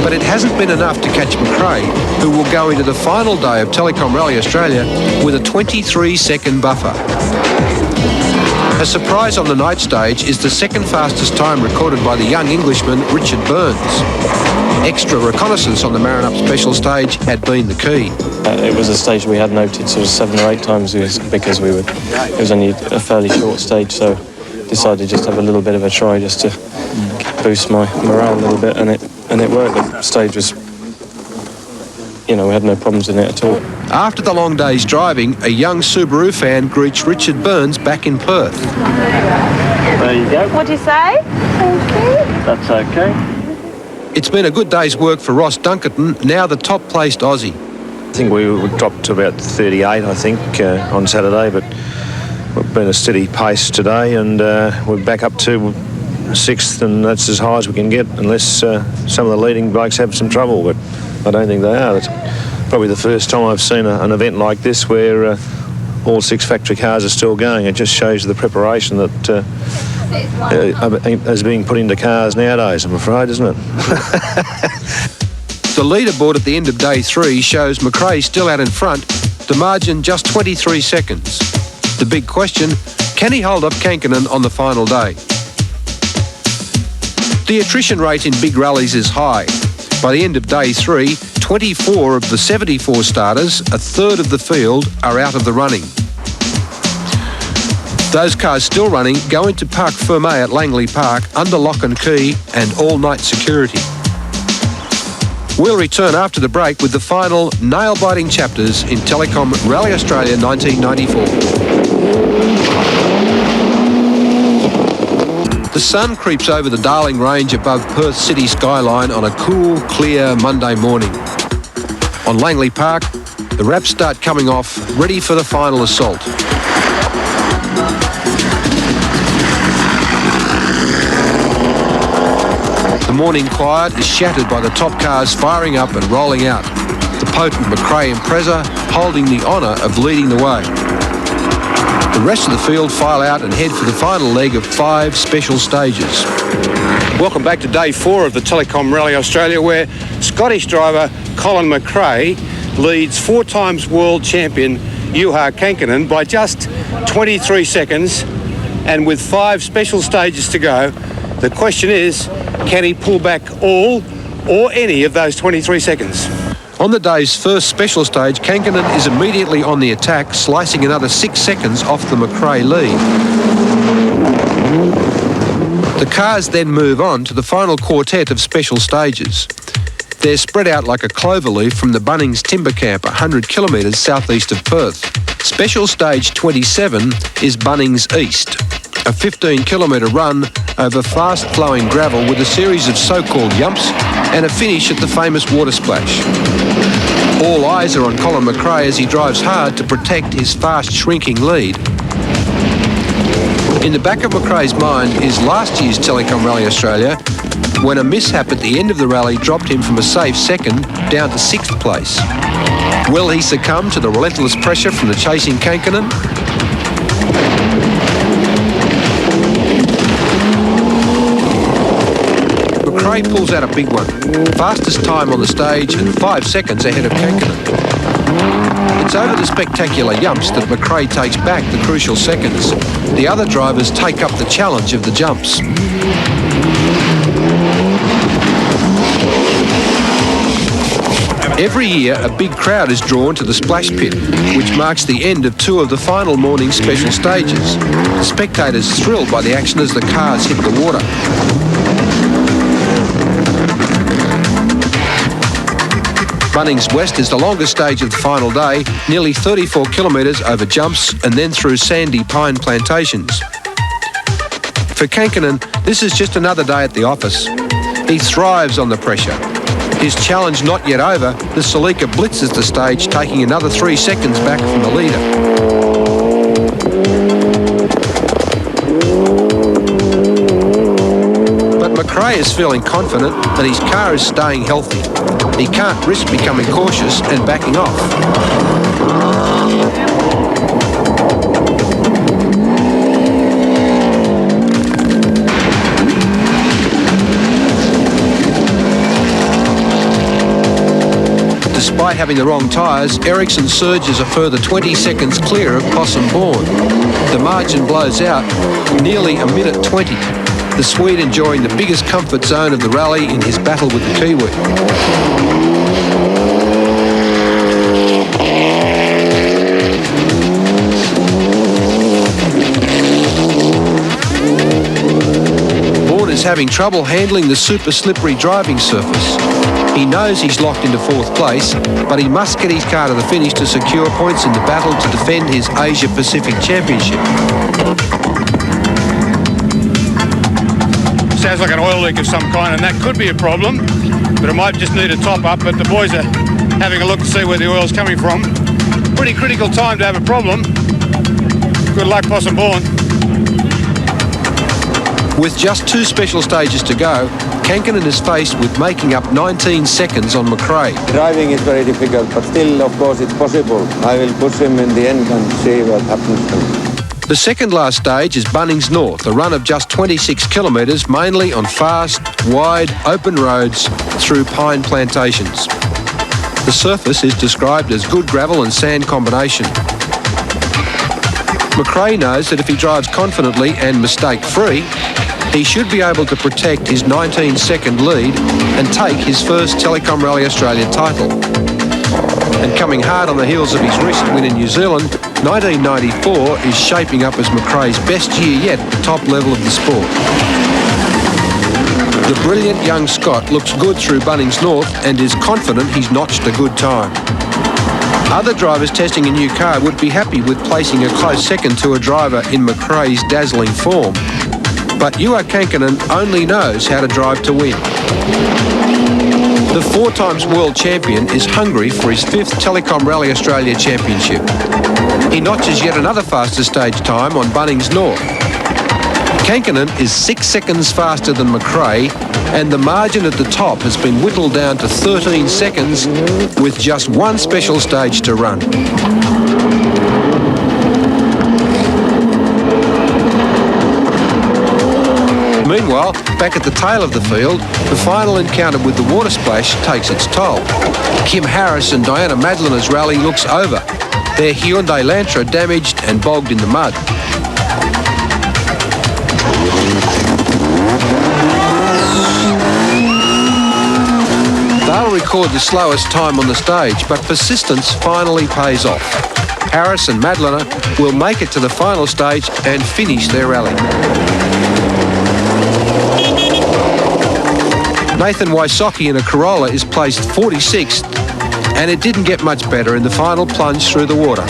But it hasn't been enough to catch McRae, who will go into the final day of Telecom Rally Australia with a 23-second buffer. A surprise on the night stage is the second fastest time recorded by the young Englishman Richard Burns. Extra reconnaissance on the Mariner special stage had been the key. It was a stage we had noted sort of 7 or 8 times because it was only a fairly short stage, so decided just to have a little bit of a try just to boost my morale a little bit, and it worked. The stage was, we had no problems in it at all. After the long day's driving, a young Subaru fan greets Richard Burns back in Perth. There you go. What'd you say? Thank you. That's okay. It's been a good day's work for Ross Dunkerton, now the top-placed Aussie. I think we dropped to about 38, I think, on Saturday, but we've been a steady pace today, and we're back up to 6th, and that's as high as we can get, unless some of the leading blokes have some trouble, but I don't think they are. It's probably the first time I've seen an event like this where all 6 factory cars are still going. It just shows the preparation that is being put into cars nowadays, I'm afraid, isn't it? The leaderboard at the end of day 3 shows McRae still out in front, the margin just 23 seconds. The big question, can he hold up Kankkunen on the final day? The attrition rate in big rallies is high. By the end of day 3, 24 of the 74 starters, a third of the field, are out of the running. Those cars still running go into Parc Fermé at Langley Park under lock and key and all-night security. We'll return after the break with the final nail-biting chapters in Telecom Rally Australia 1994. The sun creeps over the Darling Range above Perth city skyline on a cool, clear Monday morning. On Langley Park, the wraps start coming off, ready for the final assault. The morning quiet is shattered by the top cars firing up and rolling out. The potent McRae Impreza holding the honour of leading the way. The rest of the field file out and head for the final leg of 5 special stages. Welcome back to day 4 of the Telecom Rally Australia, where Scottish driver Colin McRae leads 4 times world champion Juha Kankkunen by just 23 seconds, and with 5 special stages to go, the question is, can he pull back all or any of those 23 seconds? On the day's first special stage, Kankkunen is immediately on the attack, slicing another 6 seconds off the McRae lead. The cars then move on to the final quartet of special stages. They're spread out like a cloverleaf from the Bunnings Timber Camp, 100 kilometres southeast of Perth. Special stage 27 is Bunnings East, a 15-kilometre run over fast-flowing gravel with a series of so-called yumps and a finish at the famous water splash. All eyes are on Colin McRae as he drives hard to protect his fast-shrinking lead. In the back of McRae's mind is last year's Telecom Rally Australia, when a mishap at the end of the rally dropped him from a safe 2nd down to 6th place. Will he succumb to the relentless pressure from the chasing Kankkunen? McRae pulls out a big one. Fastest time on the stage and 5 seconds ahead of Kankkunen. It's over the spectacular yumps that McRae takes back the crucial seconds. The other drivers take up the challenge of the jumps. Every year, a big crowd is drawn to the splash pit, which marks the end of 2 of the final morning special stages. The spectators thrilled by the action as the cars hit the water. Bunnings West is the longest stage of the final day, nearly 34 kilometres over jumps and then through sandy pine plantations. For Kankkunen, this is just another day at the office. He thrives on the pressure. His challenge not yet over, the Celica blitzes the stage, taking another 3 seconds back from the leader. But McRae is feeling confident that his car is staying healthy. He can't risk becoming cautious and backing off. Despite having the wrong tyres, Ericsson surges a further 20 seconds clear of Possum Bourne. The margin blows out nearly a minute 20. The Swede enjoying the biggest comfort zone of the rally in his battle with the Kiwi. Bourne is having trouble handling the super slippery driving surface. He knows he's locked into 4th place, but he must get his car to the finish to secure points in the battle to defend his Asia Pacific Championship. Sounds like an oil leak of some kind, and that could be a problem, but it might just need a top-up, but the boys are having a look to see where the oil's coming from. Pretty critical time to have a problem. Good luck, Possum Bourne. With just 2 special stages to go, Kankinen is faced with making up 19 seconds on McRae. Driving is very difficult, but still, of course, it's possible. I will push him in the end and see what happens to him. The second last stage is Bunnings North, a run of just 26 kilometres, mainly on fast, wide, open roads through pine plantations. The surface is described as good gravel and sand combination. McRae knows that if he drives confidently and mistake-free, he should be able to protect his 19-second lead and take his first Telecom Rally Australia title. And coming hard on the heels of his recent win in New Zealand, 1994 is shaping up as McRae's best year yet at the top level of the sport. The brilliant young Scot looks good through Bunnings North and is confident he's notched a good time. Other drivers testing a new car would be happy with placing a close second to a driver in McRae's dazzling form. But Juha Kankinen only knows how to drive to win. The 4 times world champion is hungry for his 5th Telecom Rally Australia Championship. He notches yet another faster stage time on Bunnings North. Kankinen is 6 seconds faster than McRae, and the margin at the top has been whittled down to 13 seconds with just 1 special stage to run. Meanwhile, back at the tail of the field, the final encounter with the water splash takes its toll. Kim Harris and Diana Madlener's rally looks over, their Hyundai Elantra damaged and bogged in the mud. They'll record the slowest time on the stage, but persistence finally pays off. Harris and Madlener will make it to the final stage and finish their rally. Nathan Wysocki in a Corolla is placed 46th, and it didn't get much better in the final plunge through the water.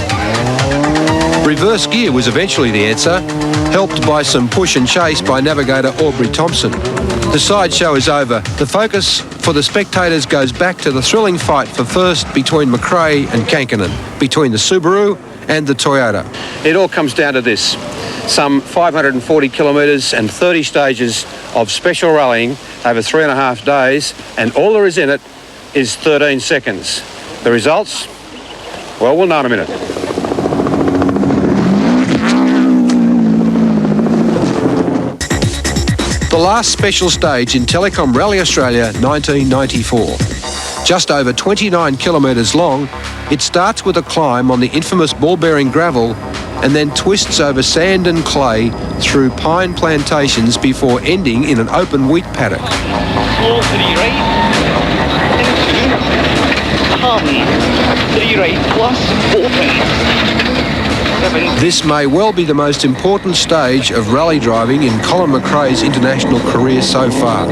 Reverse gear was eventually the answer, helped by some push and chase by navigator Aubrey Thompson. The sideshow is over. The focus for the spectators goes back to the thrilling fight for first between McRae and Kankinen, between the Subaru and the Toyota. It all comes down to this. Some 540 kilometres and 30 stages of special rallying over 3.5 days, and all there is in it is 13 seconds. The results? Well, we'll know in a minute. The last special stage in Telecom Rally Australia 1994. Just over 29 kilometres long, it starts with a climb on the infamous ball-bearing gravel and then twists over sand and clay through pine plantations before ending in an open wheat paddock. Slow to the right, into Tommy, to the right, plus open. This may well be the most important stage of rally driving in Colin McRae's international career so far.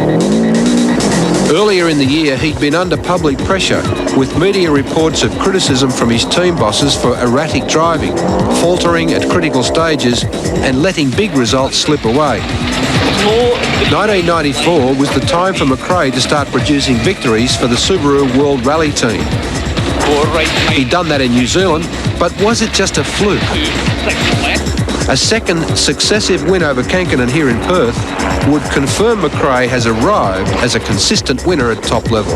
Earlier in the year, he'd been under public pressure, with media reports of criticism from his team bosses for erratic driving, faltering at critical stages, and letting big results slip away. 1994 was the time for McRae to start producing victories for the Subaru World Rally team. He'd done that in New Zealand, but was it just a fluke? A second successive win over Kankkunen here in Perth would confirm McRae has arrived as a consistent winner at top level.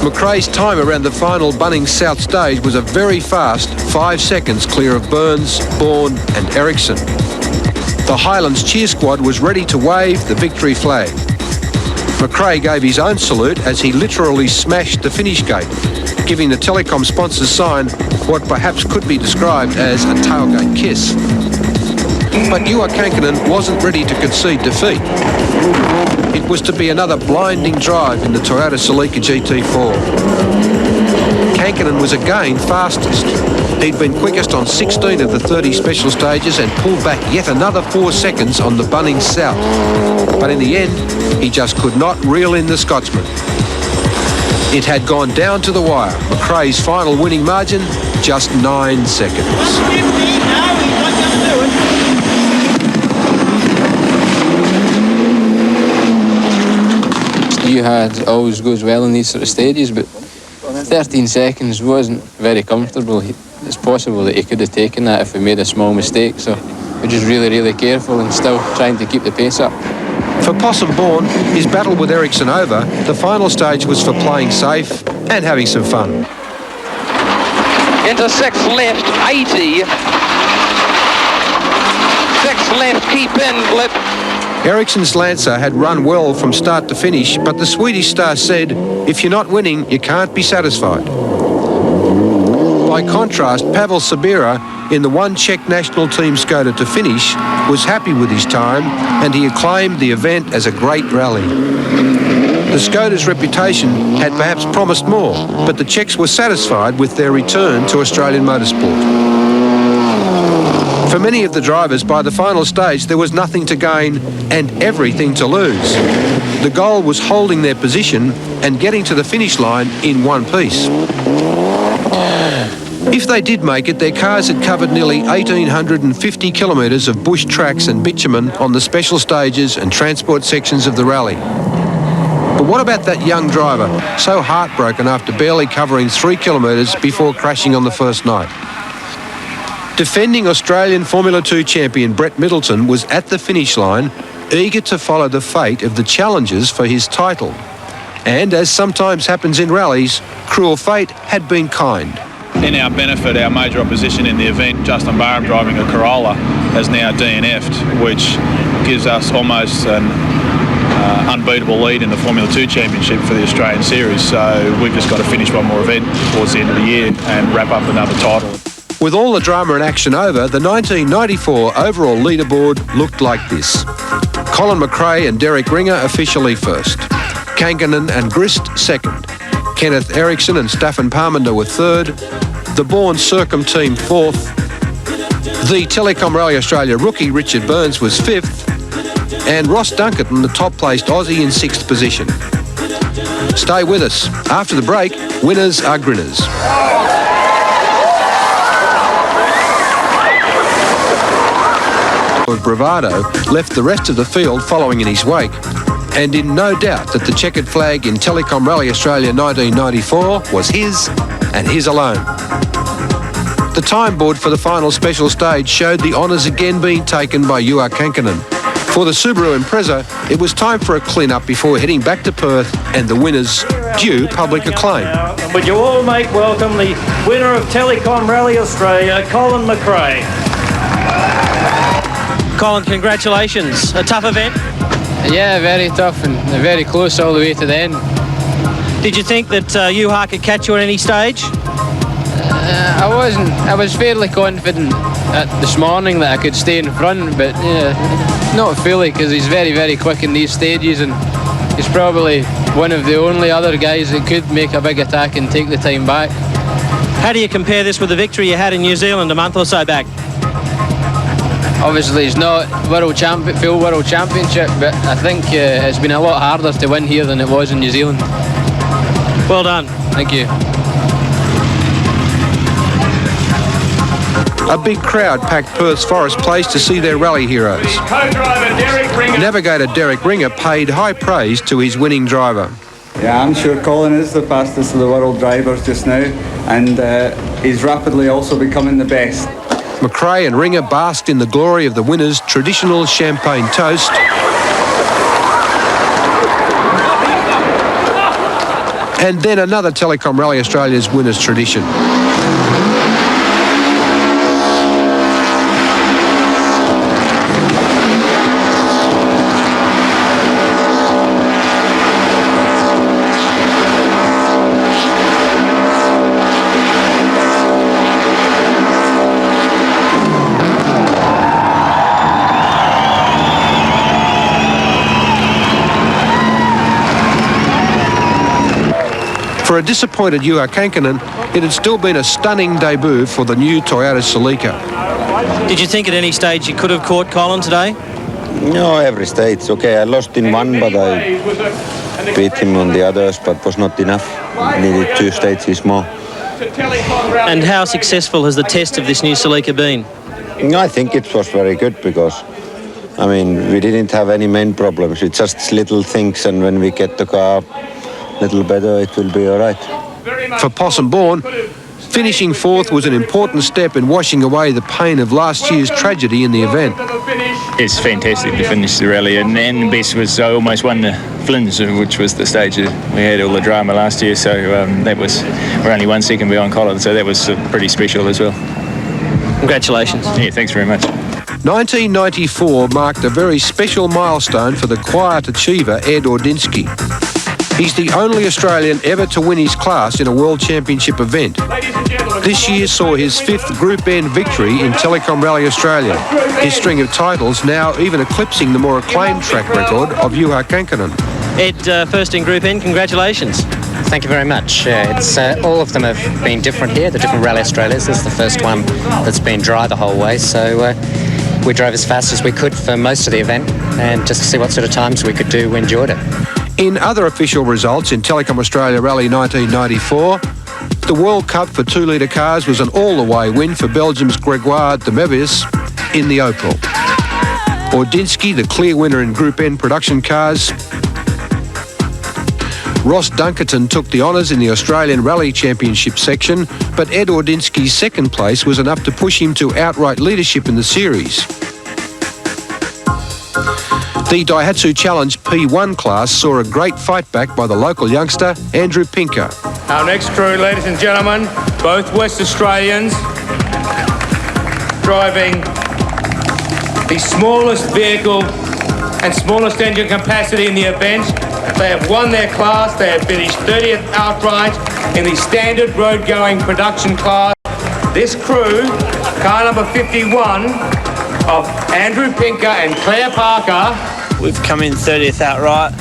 McRae's time around the final Bunnings South stage was a very fast 5 seconds clear of Burns, Bourne and Ericsson. The Highlands cheer squad was ready to wave the victory flag. McRae gave his own salute as he literally smashed the finish gate, giving the telecom sponsor's sign what perhaps could be described as a tailgate kiss. But Juha Kankkunen wasn't ready to concede defeat. It was to be another blinding drive in the Toyota Celica GT4. Kankkunen was again fastest. He'd been quickest on 16 of the 30 special stages and pulled back yet another 4 seconds on the Bunnings South. But in the end, he just could not reel in the Scotsman. It had gone down to the wire. McRae's final winning margin, just 9 seconds. Juha always goes well in these sort of stages, but 13 seconds wasn't very comfortable. It's possible that he could have taken that if he made a small mistake, so we're just really careful and still trying to keep the pace up. For Possum Bourne, his battle with Ericsson over, the final stage was for playing safe and having some fun. Into 6 left, 80. 6 left, keep in, blip. Ericsson's Lancer had run well from start to finish, but the Swedish star said, if you're not winning, you can't be satisfied. By contrast, Pavel Sabira, in the one Czech national team Skoda to finish, was happy with his time and he acclaimed the event as a great rally. The Skoda's reputation had perhaps promised more, but the Czechs were satisfied with their return to Australian motorsport. For many of the drivers, by the final stage, there was nothing to gain and everything to lose. The goal was holding their position and getting to the finish line in one piece. If they did make it, their cars had covered nearly 1,850 kilometres of bush tracks and bitumen on the special stages and transport sections of the rally. But what about that young driver, so heartbroken after barely covering 3 kilometres before crashing on the first night? Defending Australian Formula 2 champion Brett Middleton was at the finish line, eager to follow the fate of the challengers for his title. And as sometimes happens in rallies, cruel fate had been kind. In our benefit, our major opposition in the event, Justin Barham driving a Corolla, has now DNF'd, which gives us almost an unbeatable lead in the Formula 2 Championship for the Australian Series. So we've just got to finish one more event towards the end of the year and wrap up another title. With all the drama and action over, the 1994 overall leaderboard looked like this. Colin McRae and Derek Ringer officially first. Kankkunen and Grist second. Kenneth Ericsson and Staffan Parmenter were third. The Bourne Circum team fourth. The Telecom Rally Australia rookie Richard Burns was fifth. And Ross Dunkerton, the top-placed Aussie, in sixth position. Stay with us. After the break, winners are grinners. Of bravado left the rest of the field following in his wake, and in no doubt that the checkered flag in Telecom Rally Australia 1994 was his and his alone. The time board for the final special stage showed the honours again being taken by Juha Kankkunen. For the Subaru Impreza, it was time for a clean-up before heading back to Perth and the winners due public acclaim. Would you all make welcome the winner of Telecom Rally Australia, Colin McRae. Colin, congratulations. A tough event? Yeah, very tough and very close all the way to the end. Did you think that Juha could catch you at any stage? I wasn't. I was fairly confident this morning that I could stay in front, but not fully, because he's very quick in these stages, and he's probably one of the only other guys that could make a big attack and take the time back. How do you compare this with the victory you had in New Zealand a month or so back? Obviously, it's not full world championship, but I think it's been a lot harder to win here than it was in New Zealand. Well done. Thank you. A big crowd packed Perth's Forest Place to see their rally heroes. Navigator Derek Ringer paid high praise to his winning driver. Yeah, I'm sure Colin is the fastest of the world drivers just now, and he's rapidly also becoming the best. McRae and Ringer basked in the glory of the winner's traditional champagne toast. And then another Telecom Rally Australia's winner's tradition. For a disappointed Juha Kankkunen, it had still been a stunning debut for the new Toyota Celica. Did you think at any stage you could have caught Colin today? No, every stage. Okay, I lost in one, but I beat him on the others, but was not enough. Needed 2 stages more. And how successful has the test of this new Celica been? No, I think it was very good because, I mean, we didn't have any main problems. It's just little things, and when we get the car little better, it will be all right. For Possum Bourne, finishing fourth was an important step in washing away the pain of last year's tragedy in the event. It's fantastic to finish the rally, and the best was I almost won the Flins, which was the stage that we had all the drama last year, so we're only 1 second behind Colin, so that was pretty special as well. Congratulations. Yeah, thanks very much. 1994 marked a very special milestone for the quiet achiever Ed Ordinsky. He's the only Australian ever to win his class in a World Championship event. This year saw his 5th Group N victory in Telecom Rally Australia, his string of titles now even eclipsing the more acclaimed track record of Juha Kankkunen. Ed, first in Group N, congratulations. Thank you very much. It's all of them have been different here, the different Rally Australias. This is the first one that's been dry the whole way, so we drove as fast as we could for most of the event, and just to see what sort of times we could do, we enjoyed it. In other official results in Telecom Australia Rally 1994, the World Cup for 2-litre cars was an all-the-way win for Belgium's Gregoire de Mevis in the Opel. Ordinsky, the clear winner in Group N production cars. Ross Dunkerton took the honours in the Australian Rally Championship section, but Ed Ordinsky's second place was enough to push him to outright leadership in the series. The Daihatsu Challenge P1 class saw a great fight back by the local youngster, Andrew Pinker. Our next crew, ladies and gentlemen, both West Australians, driving the smallest vehicle and smallest engine capacity in the event. They have won their class. They have finished 30th outright in the standard road-going production class. This crew, car number 51 of Andrew Pinker and Claire Parker. We've come in 30th outright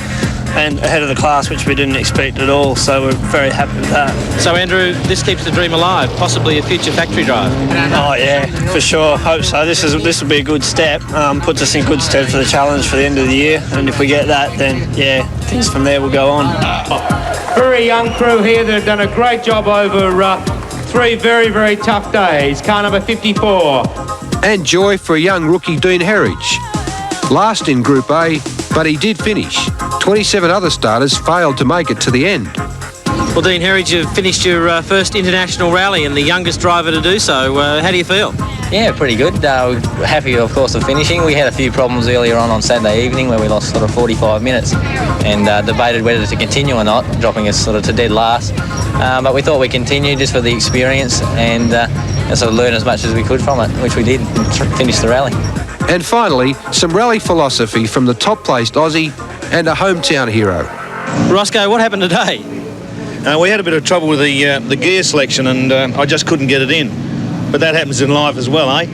and ahead of the class, which we didn't expect at all, so we're very happy with that. So Andrew, this keeps the dream alive, possibly a future factory drive. Oh yeah, for sure, hope so. This will be a good step, puts us in good stead for the challenge for the end of the year, and if we get that, then yeah, things from there will go on. Very young crew here that have done a great job over 3 very, very tough days. Car number 54. And joy for young rookie Dean Herridge. Last in Group A, but he did finish. 27 other starters failed to make it to the end. Well, Dean Herridge, you've finished your first international rally and the youngest driver to do so. How do you feel? Yeah, pretty good. We're happy, of course, of finishing. We had a few problems earlier on Saturday evening where we lost sort of 45 minutes and debated whether to continue or not, dropping us sort of to dead last. But we thought we'd continue just for the experience and sort of learn as much as we could from it, which we did, and finish the rally. And finally, some rally philosophy from the top-placed Aussie and a hometown hero. Roscoe, what happened today? We had a bit of trouble with the gear selection, and I just couldn't get it in. But that happens in life as well, eh?